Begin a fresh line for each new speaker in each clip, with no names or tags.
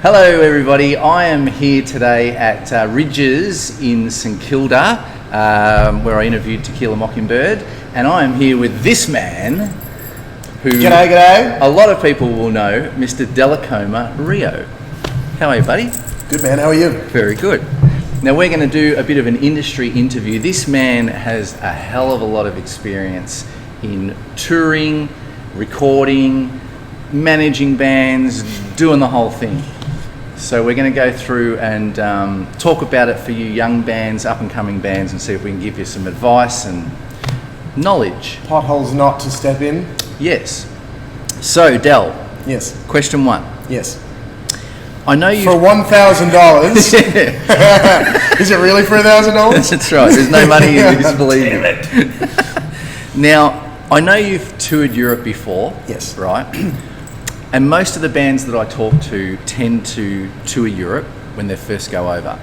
Hello everybody, I am here today at Ridges in St Kilda, where I interviewed Tequila Mockingbird, and I am here with this man who
G'day.
A lot of people will know, Mr. Dellacoma Rio. How are you, buddy?
Good, man, how are you?
Very good. Now we're going to do a bit of an industry interview. This man has a hell of a lot of experience in touring, recording, managing bands, doing the whole thing. So we're going to go through and talk about it for you young bands, up and coming bands, and see if we can give you some advice and knowledge.
Potholes not to step in?
Yes. So Del.
Yes.
Question one.
Yes.
I know you.
For $1,000? Is it really for $1,000?
That's right. There's no money in disbelieving it. Now, I know you've toured Europe before.
Yes.
Right? And most of the bands that I talk to tend to tour Europe when they first go over.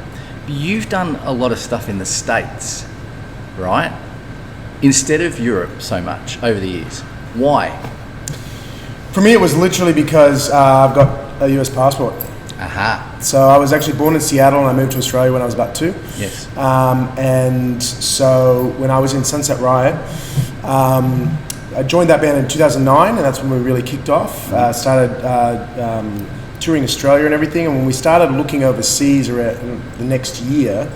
But you've done a lot of stuff in the States, right? Instead of Europe so much over the years. Why?
For me, it was literally because I've got a US passport.
Aha.
So I was actually born in Seattle and I moved to Australia when I was about 2.
Yes.
And so when I was in Sunset Riot, I joined that band in 2009, and that's when we really kicked off. Started touring Australia and everything, and when we started looking overseas around the next year,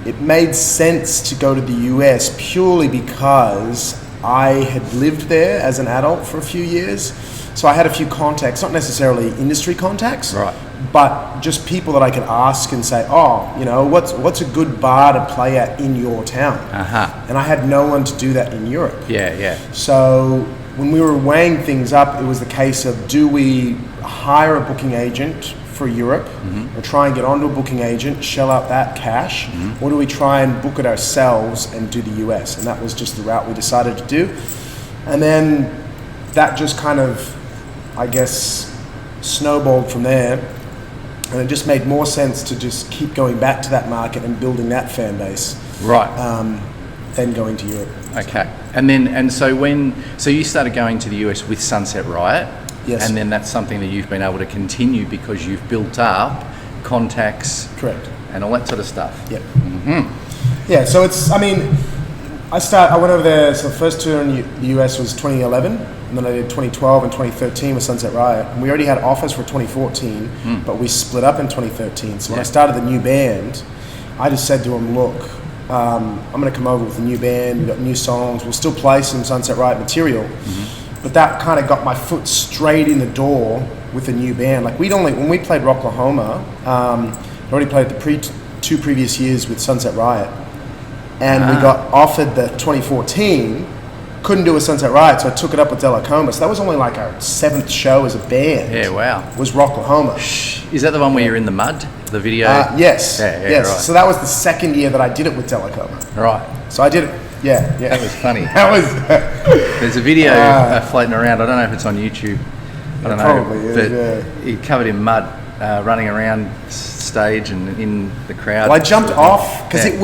it made sense to go to the US purely because I had lived there as an adult for a few years. So I had a few contacts, not necessarily industry contacts,
right,
but just people that I could ask and say, oh, you know, what's a good bar to play at in your town? And I had no one to do that in Europe.
Yeah.
So when we were weighing things up, it was the case of, do we hire a booking agent for Europe, or try and get onto a booking agent, shell out that cash, or do we try and book it ourselves and do the US? And that was just the route we decided to do. And then that just kind of, I guess, snowballed from there, and it just made more sense to just keep going back to that market and building that fan base,
right,
than going to Europe.
Okay. So you started going to the US with Sunset Riot.
Yes.
And then that's something that you've been able to continue because you've built up contacts.
Correct.
And all that sort of stuff.
Yep. Yeah. So it's, I mean, I went over there. So the first tour in the US was 2011. And then I did 2012 and 2013 with Sunset Riot. And we already had offers for 2014, but we split up in 2013. So when I started the new band, I just said to them, look, I'm going to come over with a new band, we've got new songs, we'll still play some Sunset Riot material. But that kind of got my foot straight in the door with a new band. Like when we played Rocklahoma, I already played the 2 previous years with Sunset Riot. And we got offered the 2014, couldn't do a Sunset Riot, so I took it up with Dellacoma. So that was only like our 7th show as a band.
Yeah, wow.
Was Rocklahoma.
Is that the one where you're in the mud, the video?
Yes. Yes.
Right.
So that was the second year that I did it with Dellacoma.
Right.
So I did it. Yeah.
That was funny.
That was.
There's a video floating around. I don't know if it's on YouTube. I don't know.
Probably is.
But he covered in mud, running around stage and in the crowd.
Well, I jumped off because it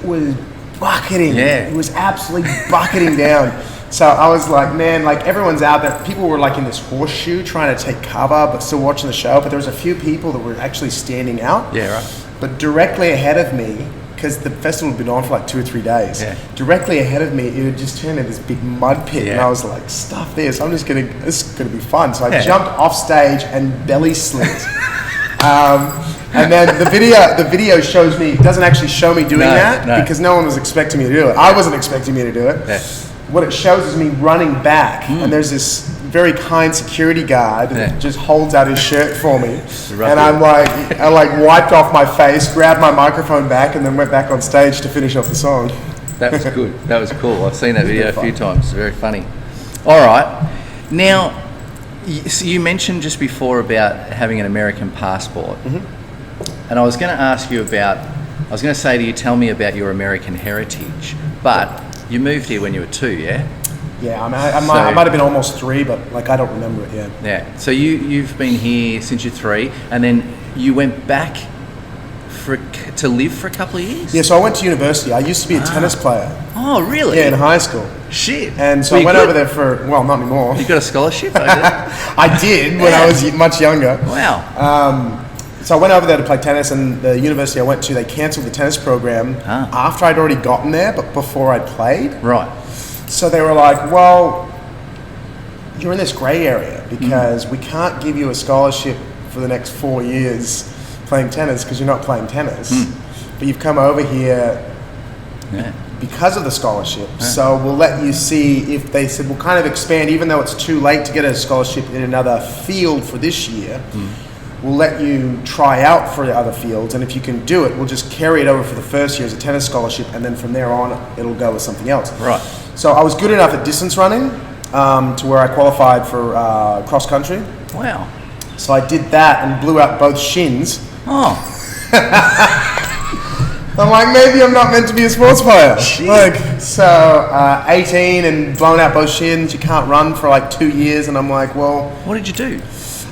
was bucketing.
Yeah.
It was absolutely bucketing down. So I was like, man, like everyone's out there. People were like in this horseshoe trying to take cover, but still watching the show. But there was a few people that were actually standing out.
Yeah, right.
But directly ahead of me, because the festival had been on for like 2 or 3 days. Yeah. Directly ahead of me, it would just turn into this big mud pit, and I was like, "Stuff this! This is gonna be fun." So I jumped off stage and belly slid. And then the video shows me, doesn't actually show me doing that because no one was expecting me to do it. I wasn't expecting me to do it. Yeah. What it shows is me running back, and there's this very kind security guard that just holds out his shirt for me, and I wiped off my face, grabbed my microphone back, and then went back on stage to finish off the song.
That was good. That was cool. I've seen that video a few times. It's very funny. All right. Now, so you mentioned just before about having an American passport, and I was going to say to you, tell me about your American heritage, but you moved here when you were 2, yeah?
Yeah, I might have been almost 3, but like I don't remember it yet.
Yeah. So you've been here since you're 3, and then you went back to live for a couple of years?
Yeah, so I went to university. I used to be a tennis player.
Oh, really?
Yeah, in high school.
Shit.
And so I went over there for, well, not anymore.
You got a scholarship?
I did when I was much younger.
Wow.
So I went over there to play tennis, and the university I went to, they cancelled the tennis program after I'd already gotten there, but before I'd played.
Right.
So they were like, well, you're in this grey area because we can't give you a scholarship for the next 4 years playing tennis because you're not playing tennis. But you've come over here because of the scholarship. So we'll let you see if they said, we'll kind of expand, even though it's too late to get a scholarship in another field for this year. We'll let you try out for the other fields, and if you can do it, we'll just carry it over for the first year as a tennis scholarship, and then from there on, it'll go with something else.
Right.
So I was good enough at distance running to where I qualified for cross country.
Wow.
So I did that and blew out both shins.
Oh.
I'm like, maybe I'm not meant to be a sports player.
Shit.
Like, so 18 and blown out both shins. You can't run for like 2 years, and I'm like, well.
What did you do?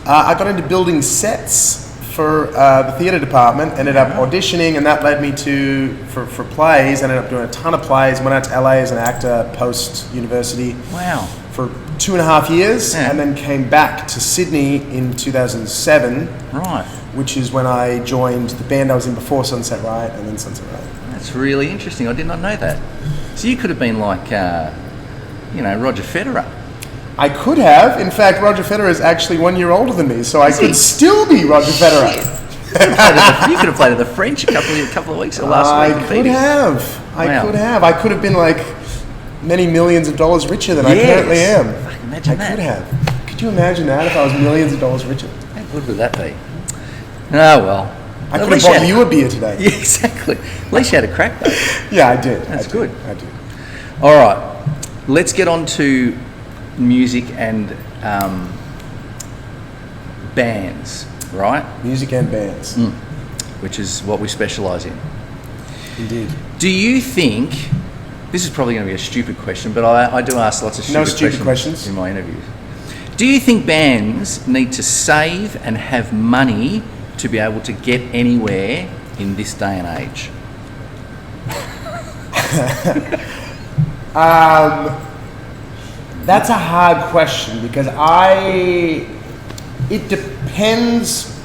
I got into building sets for the theatre department, ended up auditioning, and that led me to, for plays, ended up doing a ton of plays, went out to LA as an actor post-university.
Wow.
For 2.5 years, and then came back to Sydney in 2007.
Right.
Which is when I joined the band I was in before Sunset Riot, and then Sunset Riot.
That's really interesting. I did not know that. So you could have been like, Roger Federer.
I could have. In fact, Roger Federer is actually 1 year older than me, so I could still be Roger Federer.
You could have played at the French a couple of weeks or last week.
I could have. I could have been like many millions of dollars richer than I currently am. Imagine that. I could have. Could you imagine that if I was millions of dollars richer?
How good would that be? Oh, well.
I could have bought you a beer today.
Yeah, exactly. At least you had a crack, though.
Yeah, I did.
That's good.
I did.
All right. Let's get on to music and bands, right?
Music and bands.
Which is what we specialise in.
Indeed.
Do you think, this is probably going to be a stupid question, but I do ask lots of stupid questions in my interviews. Do you think bands need to save and have money to be able to get anywhere in this day and age?
That's a hard question because it depends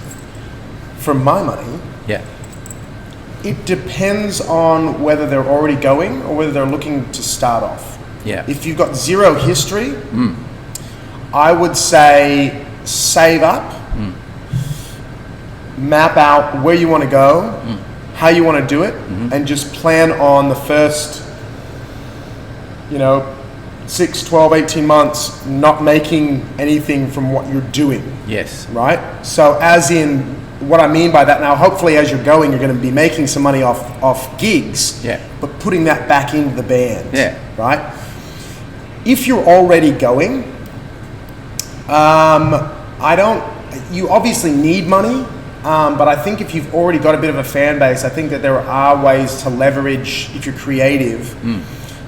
for my money.
Yeah.
It depends on whether they're already going or whether they're looking to start off.
Yeah.
If you've got zero history, I would say save up, map out where you want to go, how you want to do it, and just plan on the first, 6, 12, 18 months not making anything from what you're doing.
Yes.
Right? So as in, what I mean by that now, hopefully as you're going, you're going to be making some money off gigs, but putting that back into the band.
Yeah.
Right? If you're already going, you obviously need money, but I think if you've already got a bit of a fan base, I think that there are ways to leverage, if you're creative,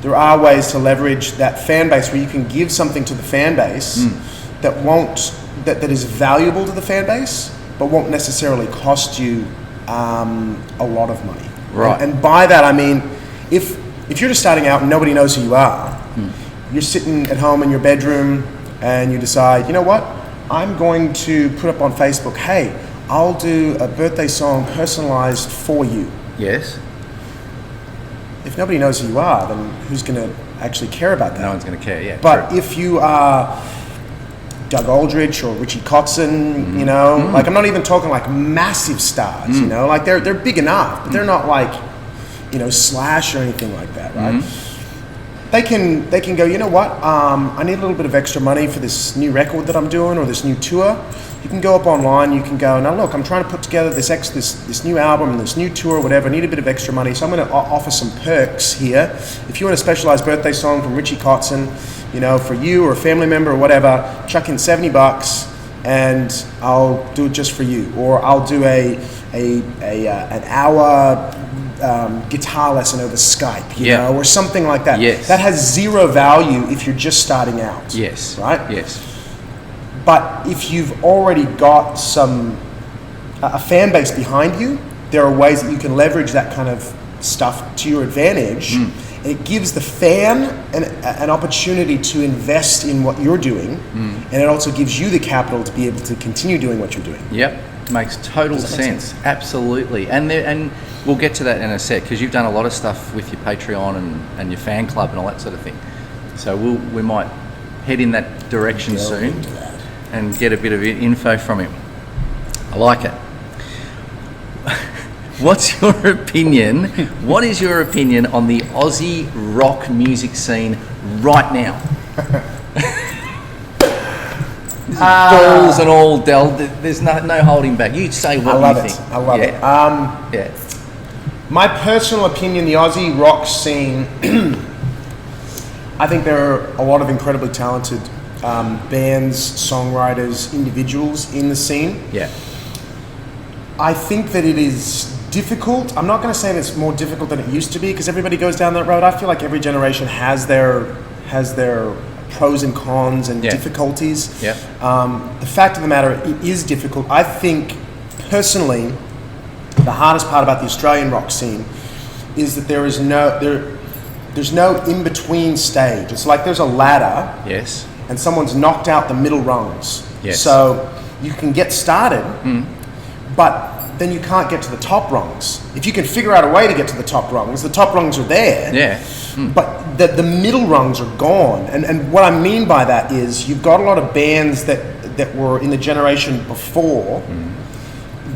there are ways to leverage that fan base where you can give something to the fan base that is valuable to the fan base, but won't necessarily cost you a lot of money.
Right.
And by that I mean, if you're just starting out and nobody knows who you are, you're sitting at home in your bedroom and you decide, you know what, I'm going to put up on Facebook, hey, I'll do a birthday song personalized for you.
Yes.
If nobody knows who you are, then who's going to actually care about that?
No one's going to care, yeah.
But
true.
if you are Doug Aldrich or Richie Kotzen, like I'm not even talking like massive stars, like they're big enough, but they're not like, Slash or anything like that, right? They can go, you know what, I need a little bit of extra money for this new record that I'm doing or this new tour. You can go up online, you can go, now look, I'm trying to put together this new album and this new tour or whatever, I need a bit of extra money, so I'm going to offer some perks here. If you want a specialized birthday song from Richie Kotzen, for you or a family member or whatever, chuck in $70 and I'll do it just for you. Or I'll do an hour guitar lesson over Skype, or something like that.
Yes.
That has zero value if you're just starting out.
Yes.
Right?
Yes.
But if you've already got a fan base behind you, there are ways that you can leverage that kind of stuff to your advantage. And it gives the fan an opportunity to invest in what you're doing, and it also gives you the capital to be able to continue doing what you're doing.
Yep, makes total sense. Absolutely. And we'll get to that in a sec, because you've done a lot of stuff with your Patreon and your fan club and all that sort of thing. So we might head in that direction soon and get a bit of info from him. I like it. What's your opinion? What is your opinion on the Aussie rock music scene right now? Balls and all, Del. There's no holding back. You say what you think.
I love it.
Yeah.
My personal opinion, the Aussie rock scene, I think there are a lot of incredibly talented bands, songwriters, individuals in the scene.
Yeah.
I think that it is difficult. I'm not going to say that it's more difficult than it used to be, because everybody goes down that road. I feel like every generation has their pros and cons and difficulties.
Yeah.
The fact of the matter, it is difficult. I think personally, the hardest part about the Australian rock scene is that there's no in between stage. It's like there's a ladder.
Yes.
And someone's knocked out the middle rungs.
Yes.
So you can get started, but then you can't get to the top rungs. If you can figure out a way to get to the top rungs are there.
Yeah.
But the middle rungs are gone. And what I mean by that is you've got a lot of bands that were in the generation before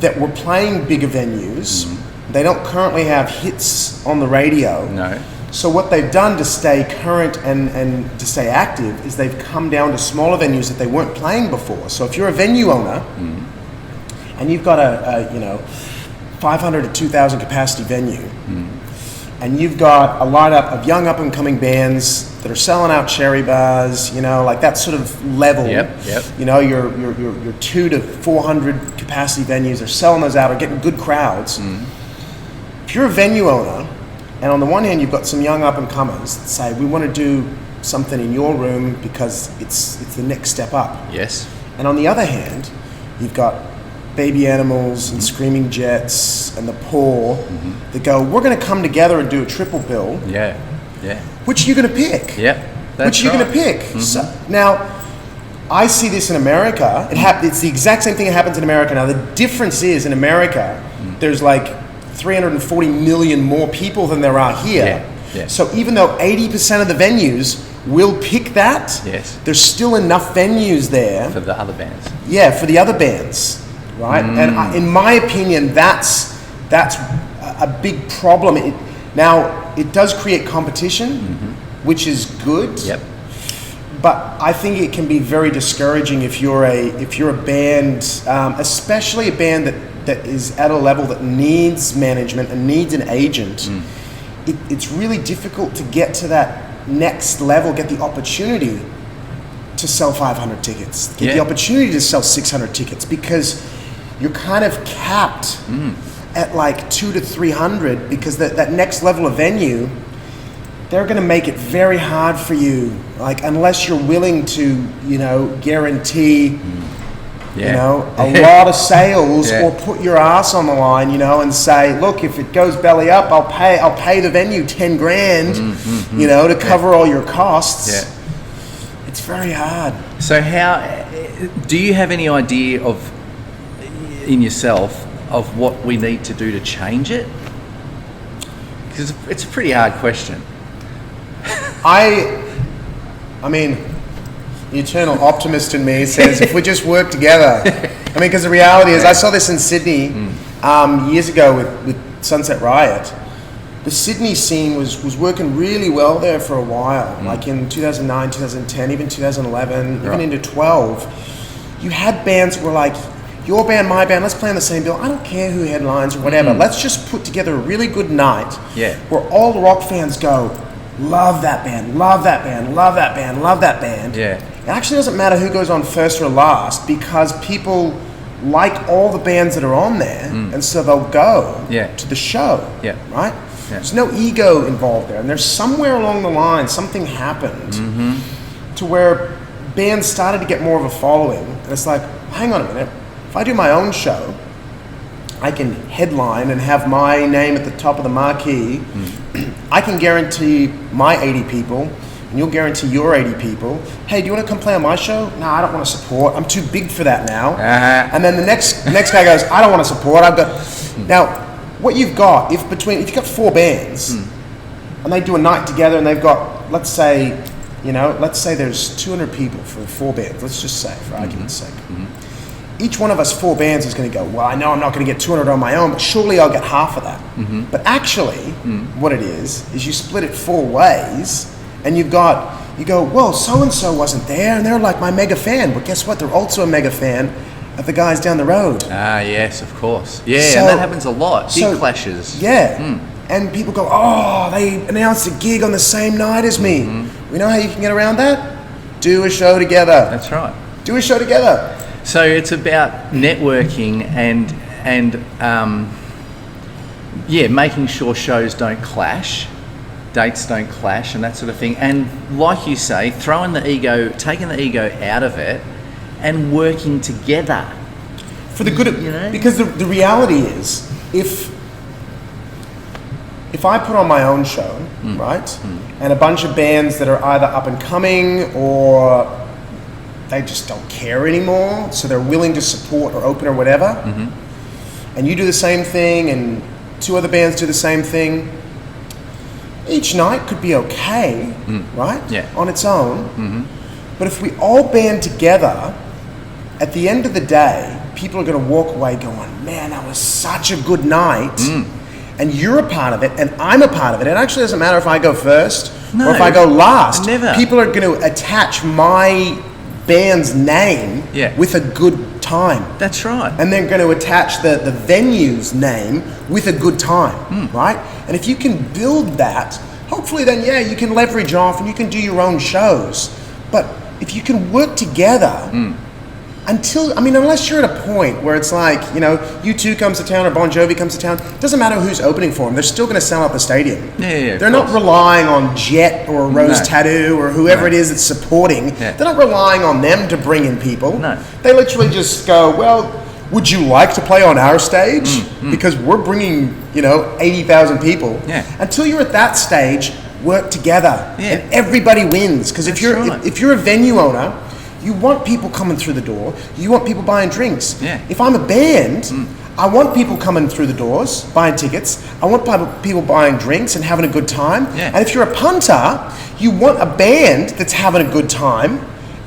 that were playing bigger venues. They don't currently have hits on the radio.
No.
So what they've done to stay current and to stay active is they've come down to smaller venues that they weren't playing before. So if you're a venue owner and you've got a 500 to 2,000 capacity venue, and you've got a lineup of young up and coming bands that are selling out cherry bars, like that sort of level.
Yep.
Your 200 to 400 capacity venues are selling those out, are getting good crowds. If you're a venue owner, and on the one hand, you've got some young up-and-comers that say, we want to do something in your room because it's the next step up.
Yes.
And on the other hand, you've got Baby Animals and Screaming Jets and The Poor that go, we're going to come together and do a triple bill.
Yeah.
Which are you going to pick?
Yeah,
Which are you going to pick? So, now, I see this in America. It's the exact same thing that happens in America. Now, the difference is in America, there's like 340 million more people than there are here.
Yeah.
So even though 80% of the venues will pick that, there's still enough venues there
for the other bands.
Yeah, for the other bands, right? And in my opinion, that's a big problem. It does create competition, which is good.
Yep.
But I think it can be very discouraging if you're a band, especially a band that is at a level that needs management and needs an agent. It's really difficult to get to that next level, get the opportunity to sell 500 tickets, get the opportunity to sell 600 tickets, because you're kind of capped at like 200 to 300, because that next level of venue, they're going to make it very hard for you, like unless you're willing to, guarantee a lot of sales, or put your ass on the line, and say, look, if it goes belly up, I'll pay the venue 10 grand, to cover all your costs.
Yeah.
It's very hard.
So do you have any idea in yourself of what we need to do to change it? Because it's a pretty hard question.
I mean, the eternal optimist in me says if we just work together. I mean, because the reality is, I saw this in Sydney years ago with Sunset Riot. The Sydney scene was working really well there for a while, like in 2009, 2010, even 2011, even into 12. You had bands that were like, your band, my band, let's play on the same bill. I don't care who headlines or whatever. Let's just put together a really good night where all the rock fans go, love that band, love that band, love that band, love that band.
Yeah.
It actually doesn't matter who goes on first or last, because people like all the bands that are on there, and so they'll go to the show. Yeah. Right? Yeah. There's no ego involved there. And there's somewhere along the line, something happened to where bands started to get more of a following. And it's like, hang on a minute. If I do my own show, I can headline and have my name at the top of the marquee. I can guarantee my 80 people, and you'll guarantee your 80 people, hey, do you want to come play on my show? No, I don't want to support. I'm too big for that now. And then the next guy goes, I don't want to support. I've got... Now, what you've got, if you've got 4 bands, and they do a night together, and they've got, let's say there's 200 people for 4 bands. Let's just say, for argument's sake. Each one of us 4 bands is going to go, well, I know I'm not going to get 200 on my own, but surely I'll get half of that. But actually, what it is you split it 4 ways, and you go, well, so-and-so wasn't there, and they're like my mega fan. But guess what? They're also a mega fan of the guys down the road.
Ah, yes, of course. Yeah, and that happens a lot. Big clashes.
Yeah. And people go, oh, they announced a gig on the same night as me. You know how you can get around that? Do a show together.
That's right.
Do a show together.
So it's about networking and making sure shows don't clash, dates don't clash, and that sort of thing. And like you say, taking the ego out of it, and working together
for the good of, because the reality is, if I put on my own show, right, and a bunch of bands that are either up and coming or they just don't care anymore, so they're willing to support or open or whatever, and you do the same thing and 2 other bands do the same thing, each night could be okay, right, on its own. But if we all band together, at the end of the day, people are going to walk away going, man, that was such a good night. And you're a part of it, and I'm a part of it. It actually doesn't matter if I go first or if I go last.
Never.
People are going to attach my band's name with a good time.
That's right.
And they're going to attach the venue's name with a good time, right? And if you can build that, hopefully then, you can leverage off and you can do your own shows. But if you can work together... unless you're at a point where it's like, U2 comes to town or Bon Jovi comes to town, it doesn't matter who's opening for them, they're still going to sell out the stadium. They're not relying on Jet or Rose Tattoo or whoever it is that's supporting. They're not relying on them to bring in people. They literally just go, well, would you like to play on our stage? Because we're bringing, 80,000 people. Until you're at that stage, work together and everybody wins. Because if you're a venue owner, you want people coming through the door. You want people buying drinks. If I'm a band, I want people coming through the doors, buying tickets. I want people buying drinks and having a good time. And if you're a punter, you want a band that's having a good time,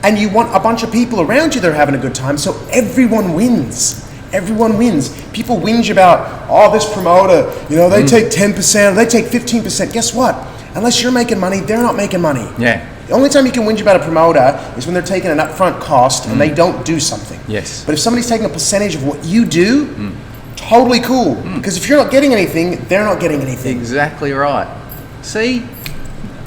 and you want a bunch of people around you that are having a good time, so everyone wins. Everyone wins. People whinge about, this promoter, they take 10%, or they take 15%. Guess what? Unless you're making money, they're not making money. The only time you can whinge about a promoter is when they're taking an upfront cost and they don't do something. But if somebody's taking a percentage of what you do, totally cool. Because if you're not getting anything, they're not getting anything.
Exactly right. See,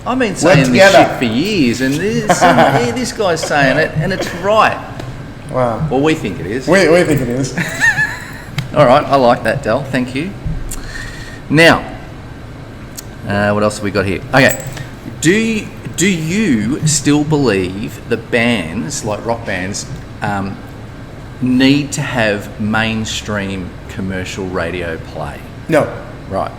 I've been saying this shit for years, and this guy's saying it, and it's right.
Wow.
Well, we think it is.
We think it is.
All right, I like that, Del. Thank you. Now, what else have we got here? Okay. Do you still believe that bands, like rock bands, need to have mainstream commercial radio play?
No.
Right.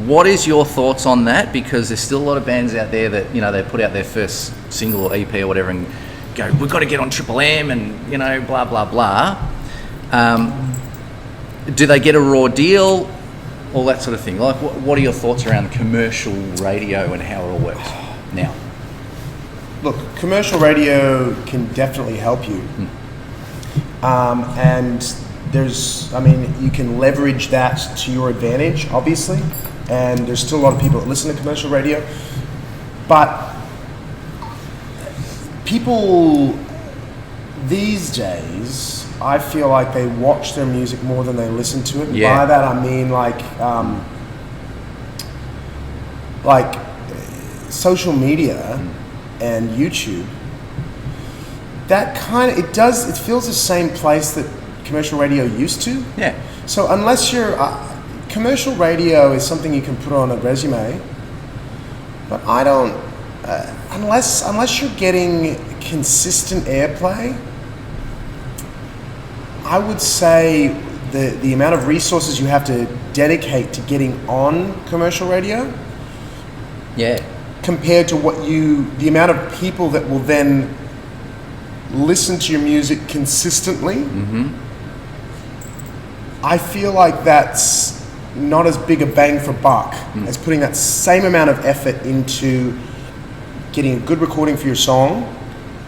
What is your thoughts on that? Because there's still a lot of bands out there that, they put out their first single or EP or whatever and go, we've got to get on Triple M and, blah, blah, blah. Do they get a raw deal? All that sort of thing. Like, what are your thoughts around commercial radio and how it all works now?
Look, commercial radio can definitely help you. And you can leverage that to your advantage, obviously. And there's still a lot of people that listen to commercial radio. But people these days, I feel like they watch their music more than they listen to it. And by that I mean like social media and YouTube. That it fills the same place that commercial radio used to. So unless you're commercial radio is something you can put on a resume, but I don't unless you're getting consistent airplay. I would say the amount of resources you have to dedicate to getting on commercial radio,
Yeah.
compared to the amount of people that will then listen to your music consistently, I feel like that's not as big a bang for buck as putting that same amount of effort into getting a good recording for your song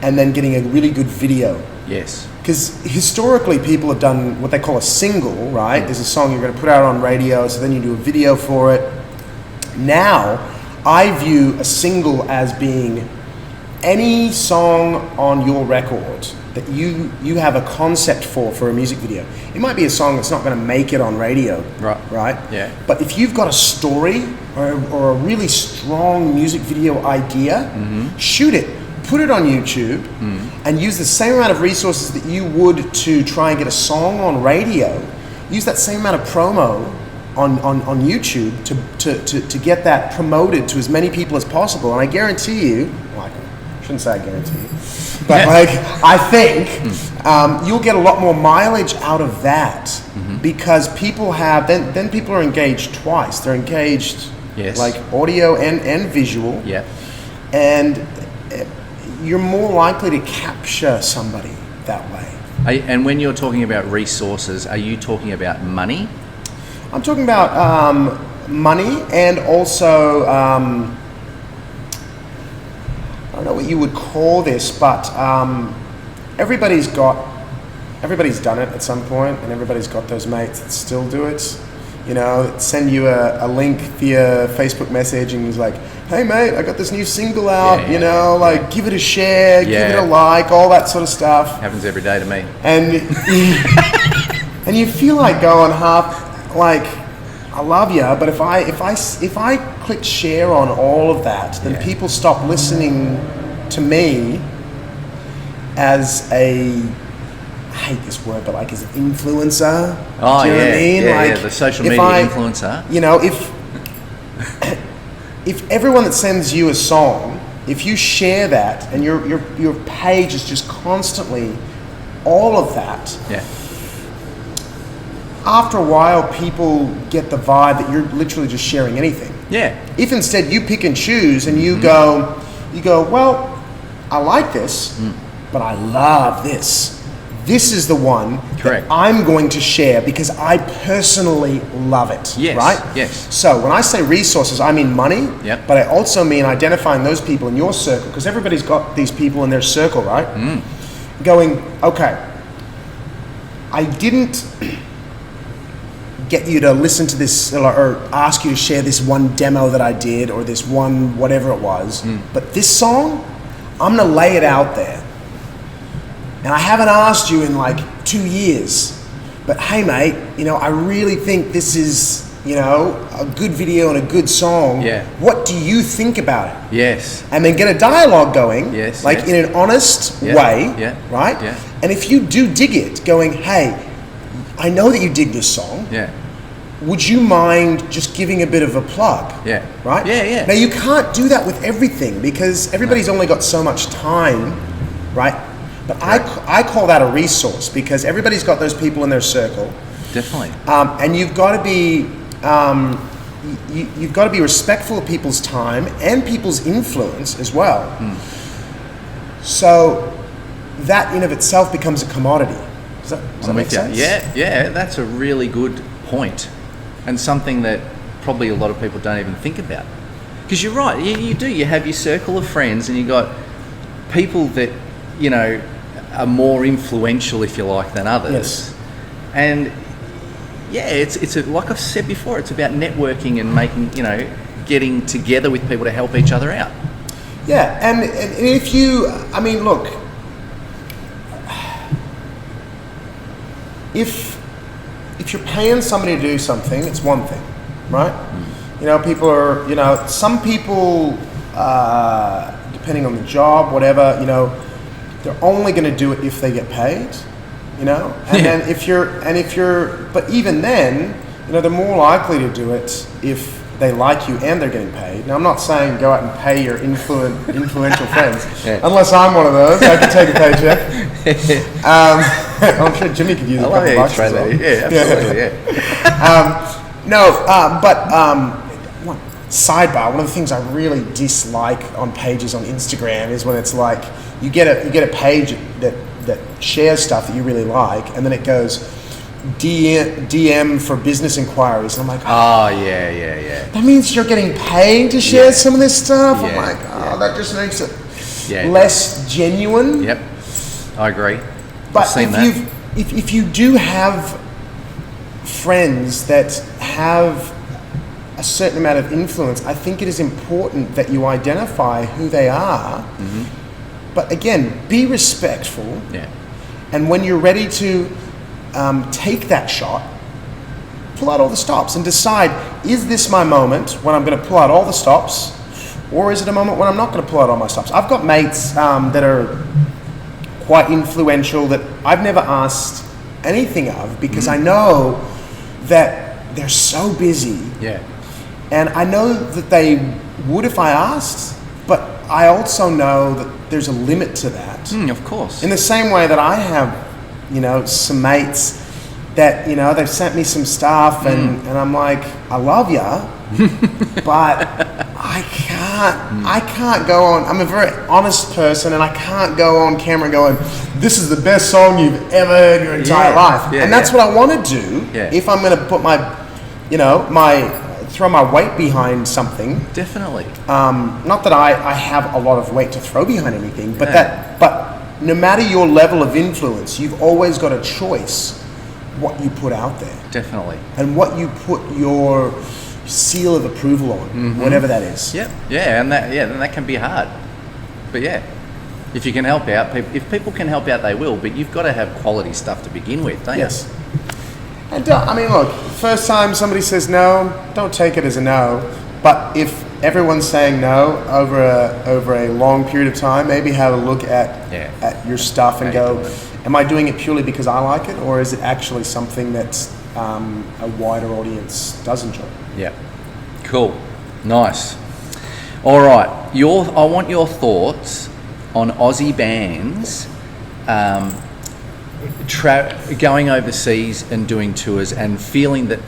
and then getting a really good video.
Yes.
Because historically people have done what they call a single, right? There's a song you're going to put out on radio, so then you do a video for it. Now, I view a single as being any song on your record that you have a concept for a music video. It might be a song that's not going to make it on radio, right?
Yeah.
But if you've got a story or a really strong music video idea, shoot it, put it on YouTube, and use the same amount of resources that you would to try and get a song on radio. Use that same amount of promo on YouTube to get that promoted to as many people as possible. And I guarantee you, well, I shouldn't say I guarantee you, but like I think you'll get a lot more mileage out of that because people have then people are engaged twice. They're engaged like audio and visual.
Yeah.
And you're more likely to capture somebody that way.
And when you're talking about resources, are you talking about money?
I'm talking about money and also, I don't know what you would call this, but everybody's done it at some point, and everybody's got those mates that still do it. You know, send you a link via Facebook message and he's like, hey mate, I got this new single out, give it a share, give it a like, all that sort of stuff.
Happens every day to me.
And and you feel like going half, like, I love you, but if I click share on all of that, then people stop listening to me as I hate this word, but like as an influencer.
Oh,
do you know what I mean?
Yeah, the social media influencer.
You know, if everyone that sends you a song, if you share that and your page is just constantly all of that, after a while people get the vibe that you're literally just sharing anything. Yeah. If instead you pick and choose and you go, well, I like this, but I love this. This is the one that I'm going to share because I personally love it. Yes. Right? Yes. So when I say resources, I mean money, but I also mean identifying those people in your circle, because everybody's got these people in their circle, right? Going, okay, I didn't get you to listen to this or ask you to share this one demo that I did or this one whatever it was, but this song, I'm going to lay it out there. And I haven't asked you in like 2 years, but hey mate, I really think this is, a good video and a good song. Yeah. What do you think about it? Yes. And then get a dialogue going, in an honest way, right? Yeah. And if you do dig it, going, hey, I know that you dig this song. Yeah. Would you mind just giving a bit of a plug? Yeah. Right? Yeah, yeah. Now you can't do that with everything because everybody's only got so much time, right? But I call that a resource because everybody's got those people in their circle. Definitely. And you've got to be you've got to be respectful of people's time and people's influence as well. So that in of itself becomes a commodity. Does that make sense?
Yeah, that's a really good point, and something that probably a lot of people don't even think about. Because you're right, you do. You have your circle of friends, and you got people that are more influential, if you like, than others. Yes. And it's like I've said before, it's about networking and making, getting together with people to help each other out.
Yeah, and if you, look, if you're paying somebody to do something, it's one thing, right? People are, some people, depending on the job, whatever, they're only going to do it if they get paid, and then but even then, they're more likely to do it if they like you and they're getting paid. Now, I'm not saying go out and pay your influential friends, unless I'm one of those, I can take a paycheck. I'm sure Jimmy could use a couple bucks as well.
Yeah, absolutely,
Sidebar, one of the things I really dislike on pages on Instagram is when it's like you get a page that shares stuff that you really like, and then it goes DM for business inquiries, and I'm like,
oh yeah.
that means you're getting paid to share some of this stuff.
Yeah.
I'm like, that just makes it
Yeah,
less genuine.
Yep, I agree.
But if you do have friends that have a certain amount of influence, I think it is important that you identify who they are.
Mm-hmm.
But again, be respectful.
Yeah.
And when you're ready to take that shot, pull out all the stops and decide, is this my moment when I'm going to pull out all the stops, or is it a moment when I'm not going to pull out all my stops? I've got mates that are quite influential that I've never asked anything of because I know that they're so busy.
Yeah.
And I know that they would if I asked, but I also know that there's a limit to that.
Of course.
In the same way that I have, some mates that, they've sent me some stuff and I'm like, I love ya, but I can't go on. I'm a very honest person and I can't go on camera going, this is the best song you've ever heard in your entire life. And that's what I want to do if I'm going to put my, throw my weight behind something.
Definitely.
Not that I have a lot of weight to throw behind anything, but but no matter your level of influence, you've always got a choice what you put out there.
Definitely.
And what you put your seal of approval on, whatever that is.
Yep. Yeah, and that can be hard. But if you can help out, if people can help out, they will. But you've got to have quality stuff to begin with, don't you?
Yes. And look, first time somebody says no, don't take it as a no. But if everyone's saying no over a long period of time, maybe have a look at your stuff and go, am I doing it purely because I like it, or is it actually something that's a wider audience does enjoy?
Yeah. Cool. Nice. All right. I want your thoughts on Aussie bands going overseas and doing tours and feeling that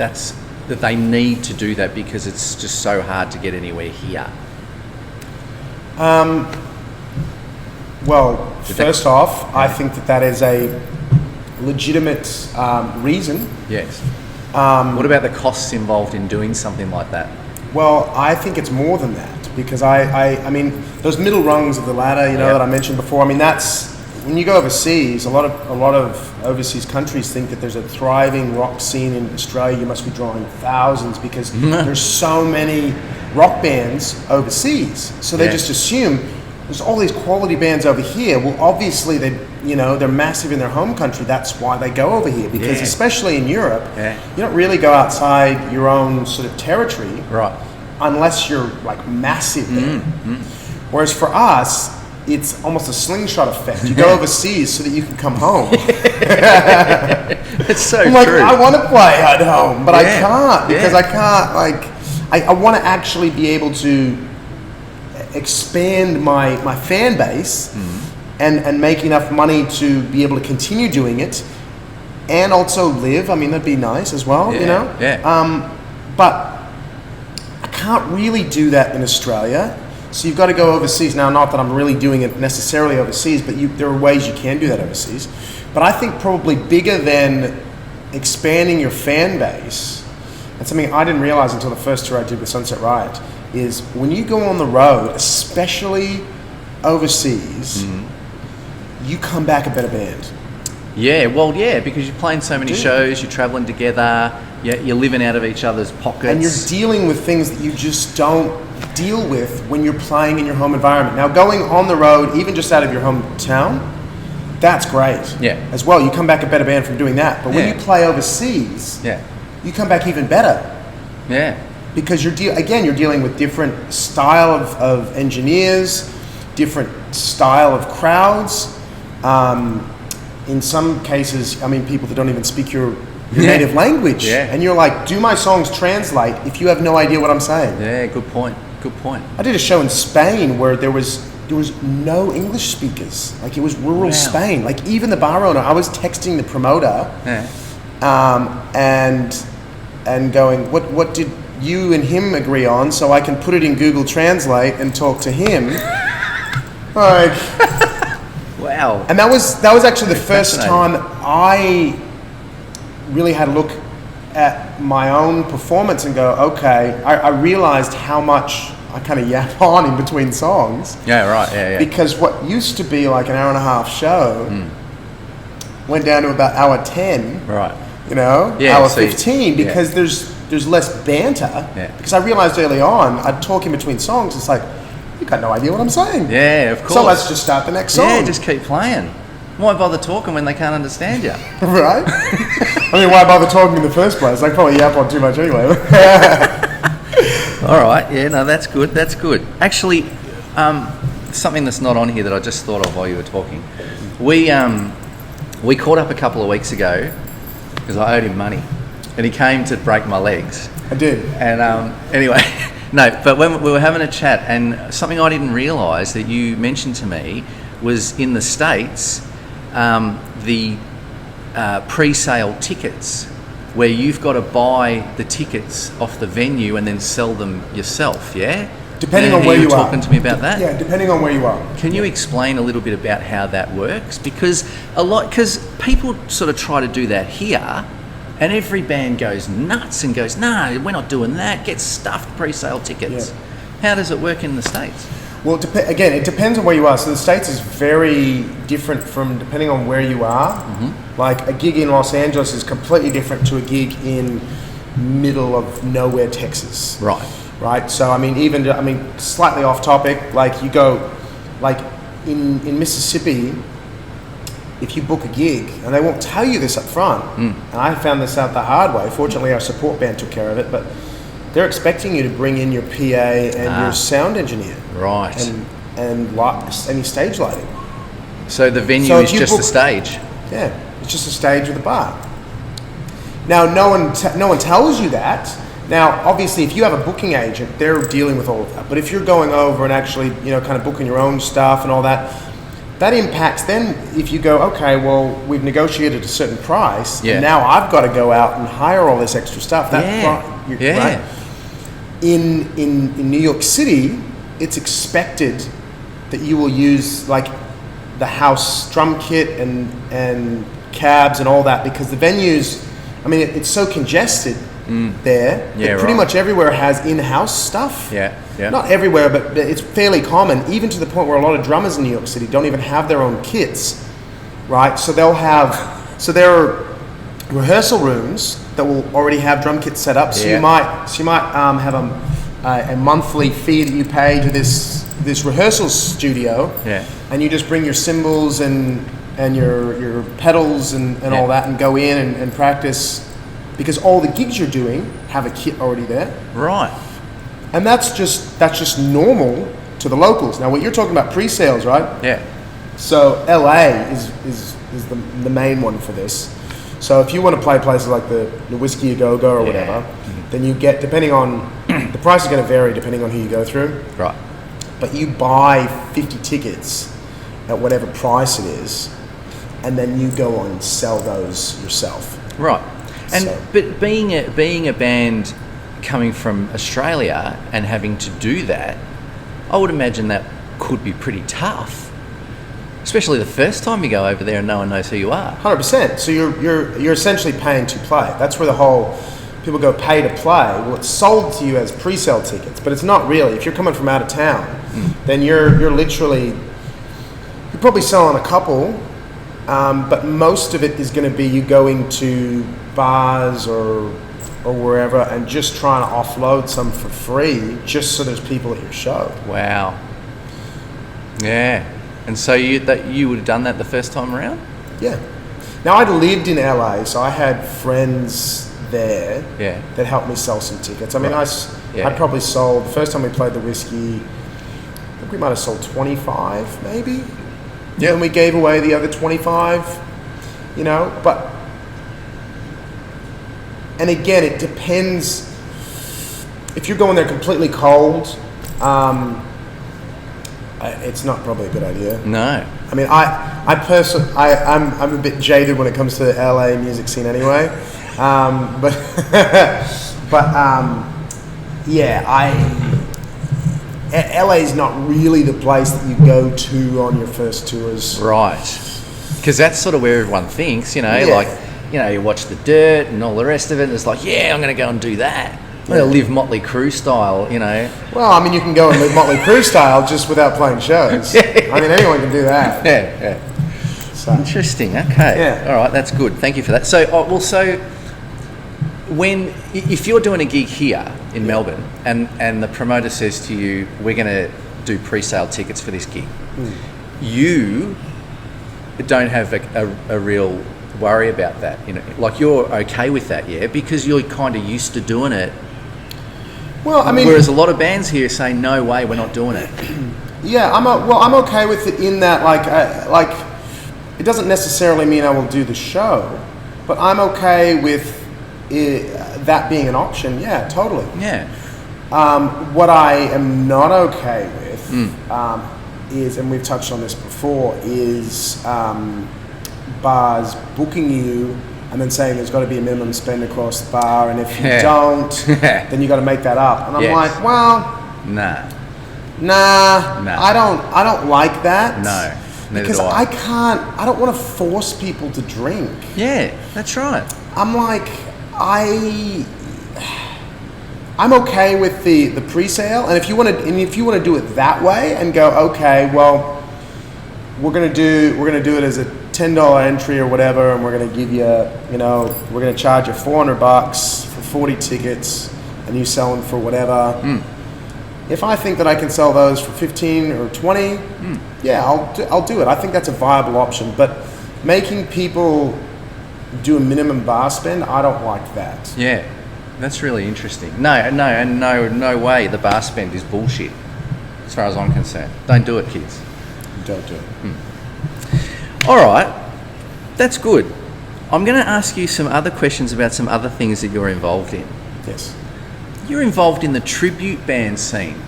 they need to do that because it's just so hard to get anywhere here.
First off, I think that is a legitimate reason.
Yes. What about the costs involved in doing something like that?
Well, I think it's more than that because I mean those middle rungs of the ladder, that I mentioned before. I mean that's when you go overseas. A lot of overseas countries think that there's a thriving rock scene in Australia. You must be drawing thousands because there's so many rock bands overseas. So they just assume there's all these quality bands over here. Well, obviously they're massive in their home country. That's why they go over here because especially in Europe, you don't really go outside your own sort of territory,
right?
Unless you're like massive there. Whereas for us, it's almost a slingshot effect. You go overseas so that you can come home.
It's so
I'm like,
true.
I want to play at home, but I can't because I can't. I want to actually be able to expand my fan base and make enough money to be able to continue doing it and also live. I mean, that'd be nice as well, but I can't really do that in Australia. So you've got to go overseas. Now, not that I'm really doing it necessarily overseas, but there are ways you can do that overseas. But I think probably bigger than expanding your fan base, and something I didn't realize until the first tour I did with Sunset Riot, is when you go on the road, especially overseas, you come back a better band.
Yeah, well, because you're playing so many shows, you're traveling together, you're living out of each other's pockets.
And you're dealing with things that you just don't deal with when you're playing in your home environment. Now, going on the road, even just out of your hometown, that's great. Yeah. As well, you come back a better band from doing that. But when you play overseas, you come back even better. Yeah. Because you're dealing with different style of engineers, different style of crowds. In some cases, I mean, people that don't even speak your native language. Yeah. And you're like, do my songs translate if you have no idea what I'm saying?
Yeah, good point. Good point.
I did a show in Spain where there was there was no English speakers. Like it was rural
Wow.
Spain. Like even the bar owner, I was texting the promoter, and going, what did you and him agree on, so I can put it in Google Translate and talk to him. Like,
wow.
and that was actually the first
Fascinating.
time I really had a look at my own performance and go, okay, I realized how much I kind of yap on in between songs.
Yeah, right. Yeah, yeah.
Because what used to be like an hour and a half show went down to about hour 10.
Right.
You know,
Yeah,
hour
so
15, because there's less banter.
Yeah.
Because I realized early on, I'd talk in between songs. It's like, you got no idea what I'm saying.
Yeah, of course.
So let's just start the next song.
Yeah, just keep playing. Why bother talking when they can't understand you?
Right? I mean, why bother talking in the first place? They probably yap on too much anyway.
All right. Yeah, no, that's good. That's good. Actually, something that's not on here that I just thought of while you were talking. We caught up a couple of weeks ago because I owed him money, and he came to break my legs.
I did.
And anyway, no, but when we were having a chat, and something I didn't realise that you mentioned to me was in the States, the pre-sale tickets, where you've got to buy the tickets off the venue and then sell them yourself, yeah?
Depending
And
on where
you
you
were
are.
talking to me about that?
Yeah, depending on where you are.
Can you explain a little bit about how that works? Because people sort of try to do that here, and every band goes nuts and goes, "No, we're not doing that. Get stuffed pre-sale tickets."
Yeah.
How does it work in the States?
Well, again, it depends on where you are. So the States is very different from depending on where you are.
Mm-hmm.
Like a gig in Los Angeles is completely different to a gig in middle of nowhere, Texas.
Right.
Right. So I mean, slightly off topic. Like you go, like in Mississippi, if you book a gig, and they won't tell you this up front, and I found this out the hard way. Fortunately, our support band took care of it, but they're expecting you to bring in your PA and your sound engineer.
Right.
And any stage lighting.
So the venue
So if
is
you
just the
book-
stage.
Yeah, it's just a stage with a bar. Now, no one tells you that. Now, obviously, if you have a booking agent, they're dealing with all of that. But if you're going over and actually, kind of booking your own stuff and all that, that impacts. Then, if you go, okay, well, we've negotiated a certain price,
Yeah.
and now I've got to go out and hire all this extra stuff.
Yeah.
Right? In New York City, it's expected that you will use like the house drum kit and cabs and all that, because the venues, I mean, it's so congested there.
Yeah,
that pretty
right.
much everywhere has in-house stuff.
Yeah, yeah.
Not everywhere, but it's fairly common, even to the point where a lot of drummers in New York City don't even have their own kits, right? So there are rehearsal rooms that will already have drum kits set up. So
Yeah.
you might have a monthly fee that you pay to this rehearsal studio,
Yeah.
and you just bring your cymbals and your pedals and
Yeah.
all that, and go in and practice, because all the gigs you're doing have a kit already there,
Right.
and that's just normal to the locals. Now, what you're talking about pre-sales, right?
Yeah.
So LA is the main one for this. So if you want to play places like the Whiskey A Go Go or whatever, then you get, depending on the price is going to vary depending on who you go through.
Right.
But you buy 50 tickets at whatever price it is, and then you go on and sell those yourself.
Right. And
So-
but being a band coming from Australia and having to do that, I would imagine that could be pretty tough. Especially the first time you go over there and no one knows who you are.
100%. So you're essentially paying to play. That's where the whole people go pay to play. Well, it's sold to you as pre-sale tickets, but it's not really. If you're coming from out of town, then you're probably selling a couple, but most of it is going to be you going to bars or wherever and just trying to offload some for free, just so there's people at your show.
Wow. Yeah. And so you would have done that the first time around?
Yeah. Now, I'd lived in LA, so I had friends there
Yeah.
that helped me sell some tickets. I mean,
Right. Yeah.
I probably sold, the first time we played the Whiskey, I think we might have sold 25 maybe.
Yeah.
And we gave away the other 25, but, and again, it depends. If you're going there completely cold, it's not probably a good idea.
No.
I mean, I'm a bit jaded when it comes to the LA music scene anyway. But LA is not really the place that you go to on your first tours.
Right. Because that's sort of where everyone thinks, you know,
Yeah.
like, you know, you watch The Dirt and all the rest of it, and it's like, yeah, I'm going to go and do that. I'm going to live Motley Crue style, you know.
Well, I mean, you can go and live Motley Crue style just without playing shows. I mean, anyone can do that.
Yeah.
So.
Interesting. Okay.
Yeah.
All right. That's good. Thank you for that. So, if you're doing a gig here in Melbourne and the promoter says to you, we're going to do pre-sale tickets for this gig, you don't have a real worry about that, you know, like you're okay with that, yeah, because you're kind of used to doing it.
Well, I mean,
whereas a lot of bands here say, no way, we're not doing it.
Yeah, I'm okay with it in that, like, it doesn't necessarily mean I will do the show, but I'm okay with that being an option. Yeah, totally.
Yeah.
What I am not okay with is, and we've touched on this before, is bars booking you and then saying there's got to be a minimum spend across the bar, and if you don't, then you got to make that up. And I'm like, well,
nah,
I don't like that.
No,
because I don't want to force people to drink.
Yeah, that's right.
I'm like, I'm okay with the pre-sale, and if you want to do it that way and go, okay, well, we're gonna do it as a $10 entry or whatever, and we're gonna give you, we're gonna charge you $400 for 40 tickets, and you sell them for whatever. If I think that I can sell those for 15 or 20, yeah, I'll do it. I think that's a viable option. But making people do a minimum bar spend, I don't like that.
Yeah, that's really interesting. No way the bar spend is bullshit, as far as I'm concerned. Don't do it, kids.
Don't do it.
All right, that's good. I'm going to ask you some other questions about some other things that you're involved in.
Yes.
You're involved in the tribute band scene.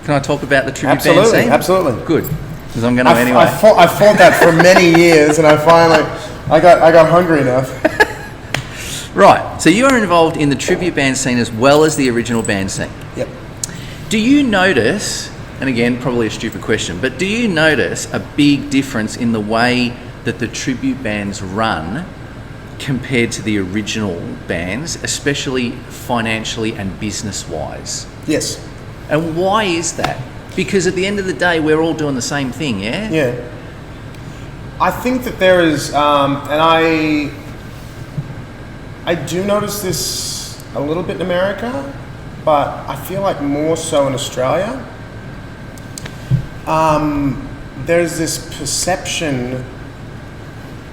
Can I talk about the tribute band scene?
Absolutely.
Good, because I'm going to anyway.
I fought that for many years, and I finally I got hungry enough.
Right. So you are involved in the tribute band scene as well as the original band scene.
Yep.
Do you notice, and again, probably a stupid question, but do you notice a big difference in the way that the tribute bands run compared to the original bands, especially financially and business-wise?
Yes.
And why is that? Because at the end of the day, we're all doing the same thing, yeah?
Yeah. I think that there is, and I do notice this a little bit in America, but I feel like more so in Australia. There's this perception,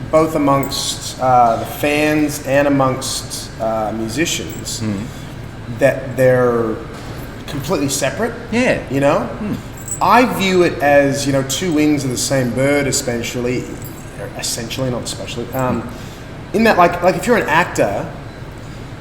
both amongst the fans and amongst musicians, that they're completely separate. Yeah. You know? I view it as, two wings of the same bird, essentially, not especially. In that, like if you're an actor,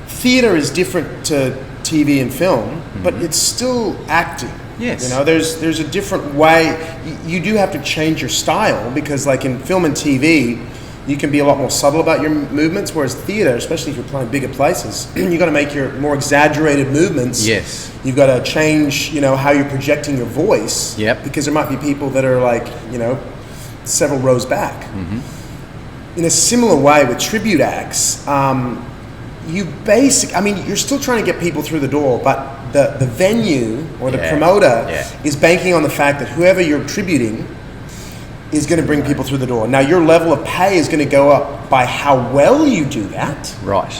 theater is different to TV and film, but it's still acting.
Yes.
There's a different way. You do have to change your style, because like in film and TV, you can be a lot more subtle about your movements, whereas theater, especially if you're playing bigger places, you've got to make your more exaggerated movements.
Yes.
You've got to change, how you're projecting your voice.
Yep.
Because there might be people that are like, several rows back. In a similar way with tribute acts, you're still trying to get people through the door, but the venue or the promoter is banking on the fact that whoever you're tributing is going to bring people through the door. Now, your level of pay is going to go up by how well you do that.
Right.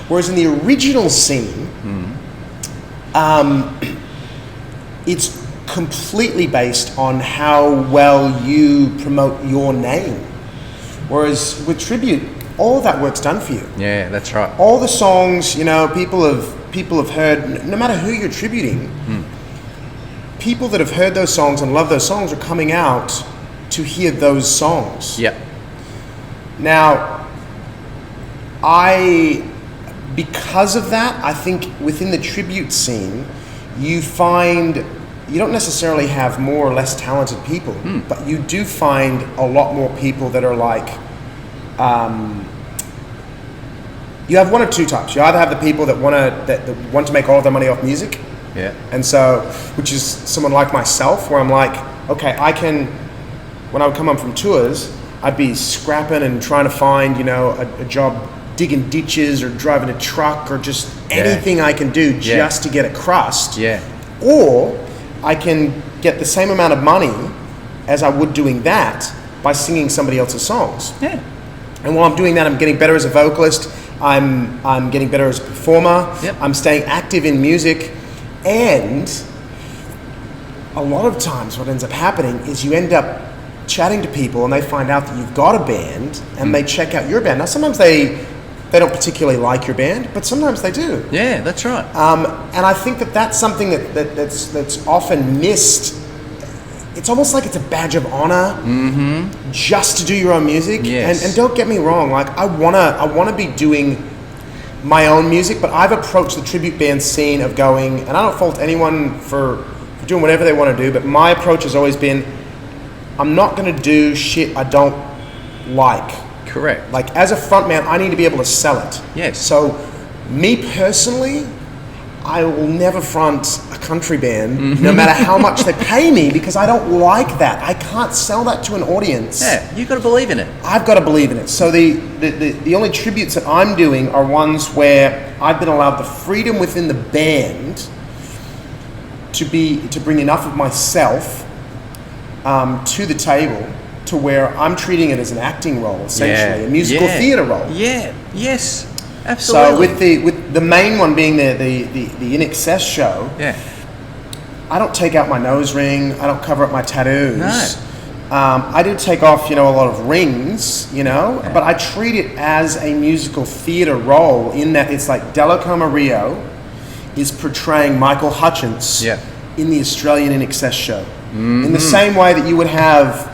Whereas in the original scene, it's completely based on how well you promote your name. Whereas with tribute, all of that work's done for you.
Yeah, that's right.
All the songs, people have heard, no matter who you're tributing, people that have heard those songs and love those songs are coming out to hear those songs.
Yep.
Now, because of that, I think within the tribute scene, you find you don't necessarily have more or less talented people, but you do find a lot more people that are like, you have one of two types. You either have the people that want to make all of their money off music, and so, which is someone like myself, where I'm like, okay, when I would come home from tours, I'd be scrapping and trying to find, a job digging ditches or driving a truck or just anything I can do just to get a crust. Or I can get the same amount of money as I would doing that by singing somebody else's songs. And while I'm doing that, I'm getting better as a vocalist. I'm getting better as a performer. I'm staying active in music. And a lot of times what ends up happening is you end up chatting to people and they find out that you've got a band and they check out your band. Now, sometimes they don't particularly like your band, but sometimes they do.
Yeah, that's right.
And I think that's something that's often missed. It's almost like it's a badge of honor just to do your own music. And don't get me wrong, like I wanna be doing my own music, but I've approached the tribute band scene of going, and I don't fault anyone for doing whatever they want to do, but my approach has always been, I'm not gonna do shit I don't like.
Correct.
Like as a frontman, I need to be able to sell it.
Yes.
So me personally, I will never front a country band, no matter how much they pay me, because I don't like that. I can't sell that to an audience.
Yeah, you've got to believe in it.
I've got to believe in it. So the only tributes that I'm doing are ones where I've been allowed the freedom within the band to bring enough of myself to the table to where I'm treating it as an acting role, essentially, a musical theatre role.
Yes. Absolutely.
So with the main one being the In Excess show, I don't take out my nose ring. I don't cover up my tattoos.
No.
I do take off, a lot of rings, but I treat it as a musical theatre role in that it's like Dellacoma Rio is portraying Michael Hutchence in the Australian In Excess show. In the same way that you would have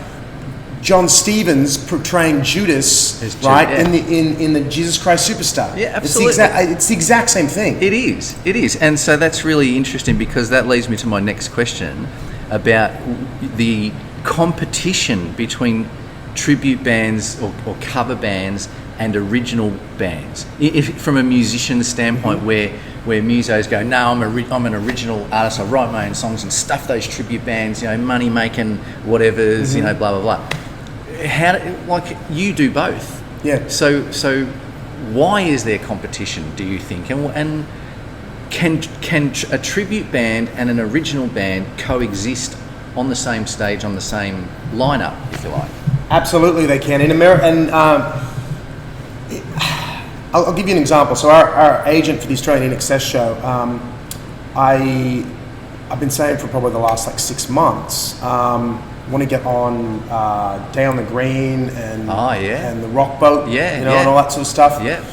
John Stevens portraying Judas, right? In the Jesus Christ Superstar.
Yeah, absolutely.
It's the exact same thing.
It is, and so that's really interesting because that leads me to my next question about the competition between tribute bands or cover bands and original bands. If from a musician standpoint, where musos go, no, I'm an original artist. I write my own songs and stuff those tribute bands, money making whatevers, blah blah blah. Like you do both.
Yeah.
So why is there competition, do you think? And can a tribute band and an original band coexist on the same stage, on the same lineup, if you like?
Absolutely, they can. In America, and I'll give you an example. So our agent for the Australian In Excess show, I've been saying for probably the last 6 months. Want to get on Day on the Green and the Rock Boat, and all that sort of stuff. Yeah.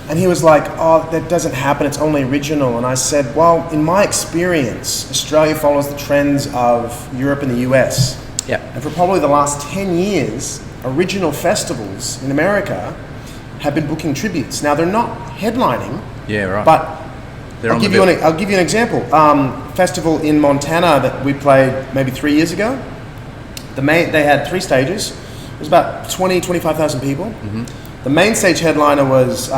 And he was like, "Oh, that doesn't happen. It's only original." And I said, "Well, in my experience, Australia follows the trends of Europe and the US.
Yeah.
And for probably the last 10 years, original festivals in America have been booking tributes. Now they're not headlining. Yeah, right. But I'll give you an example. Festival in Montana that we played maybe 3 years ago. They had 3 stages. It was about 25,000 people. The main stage headliner was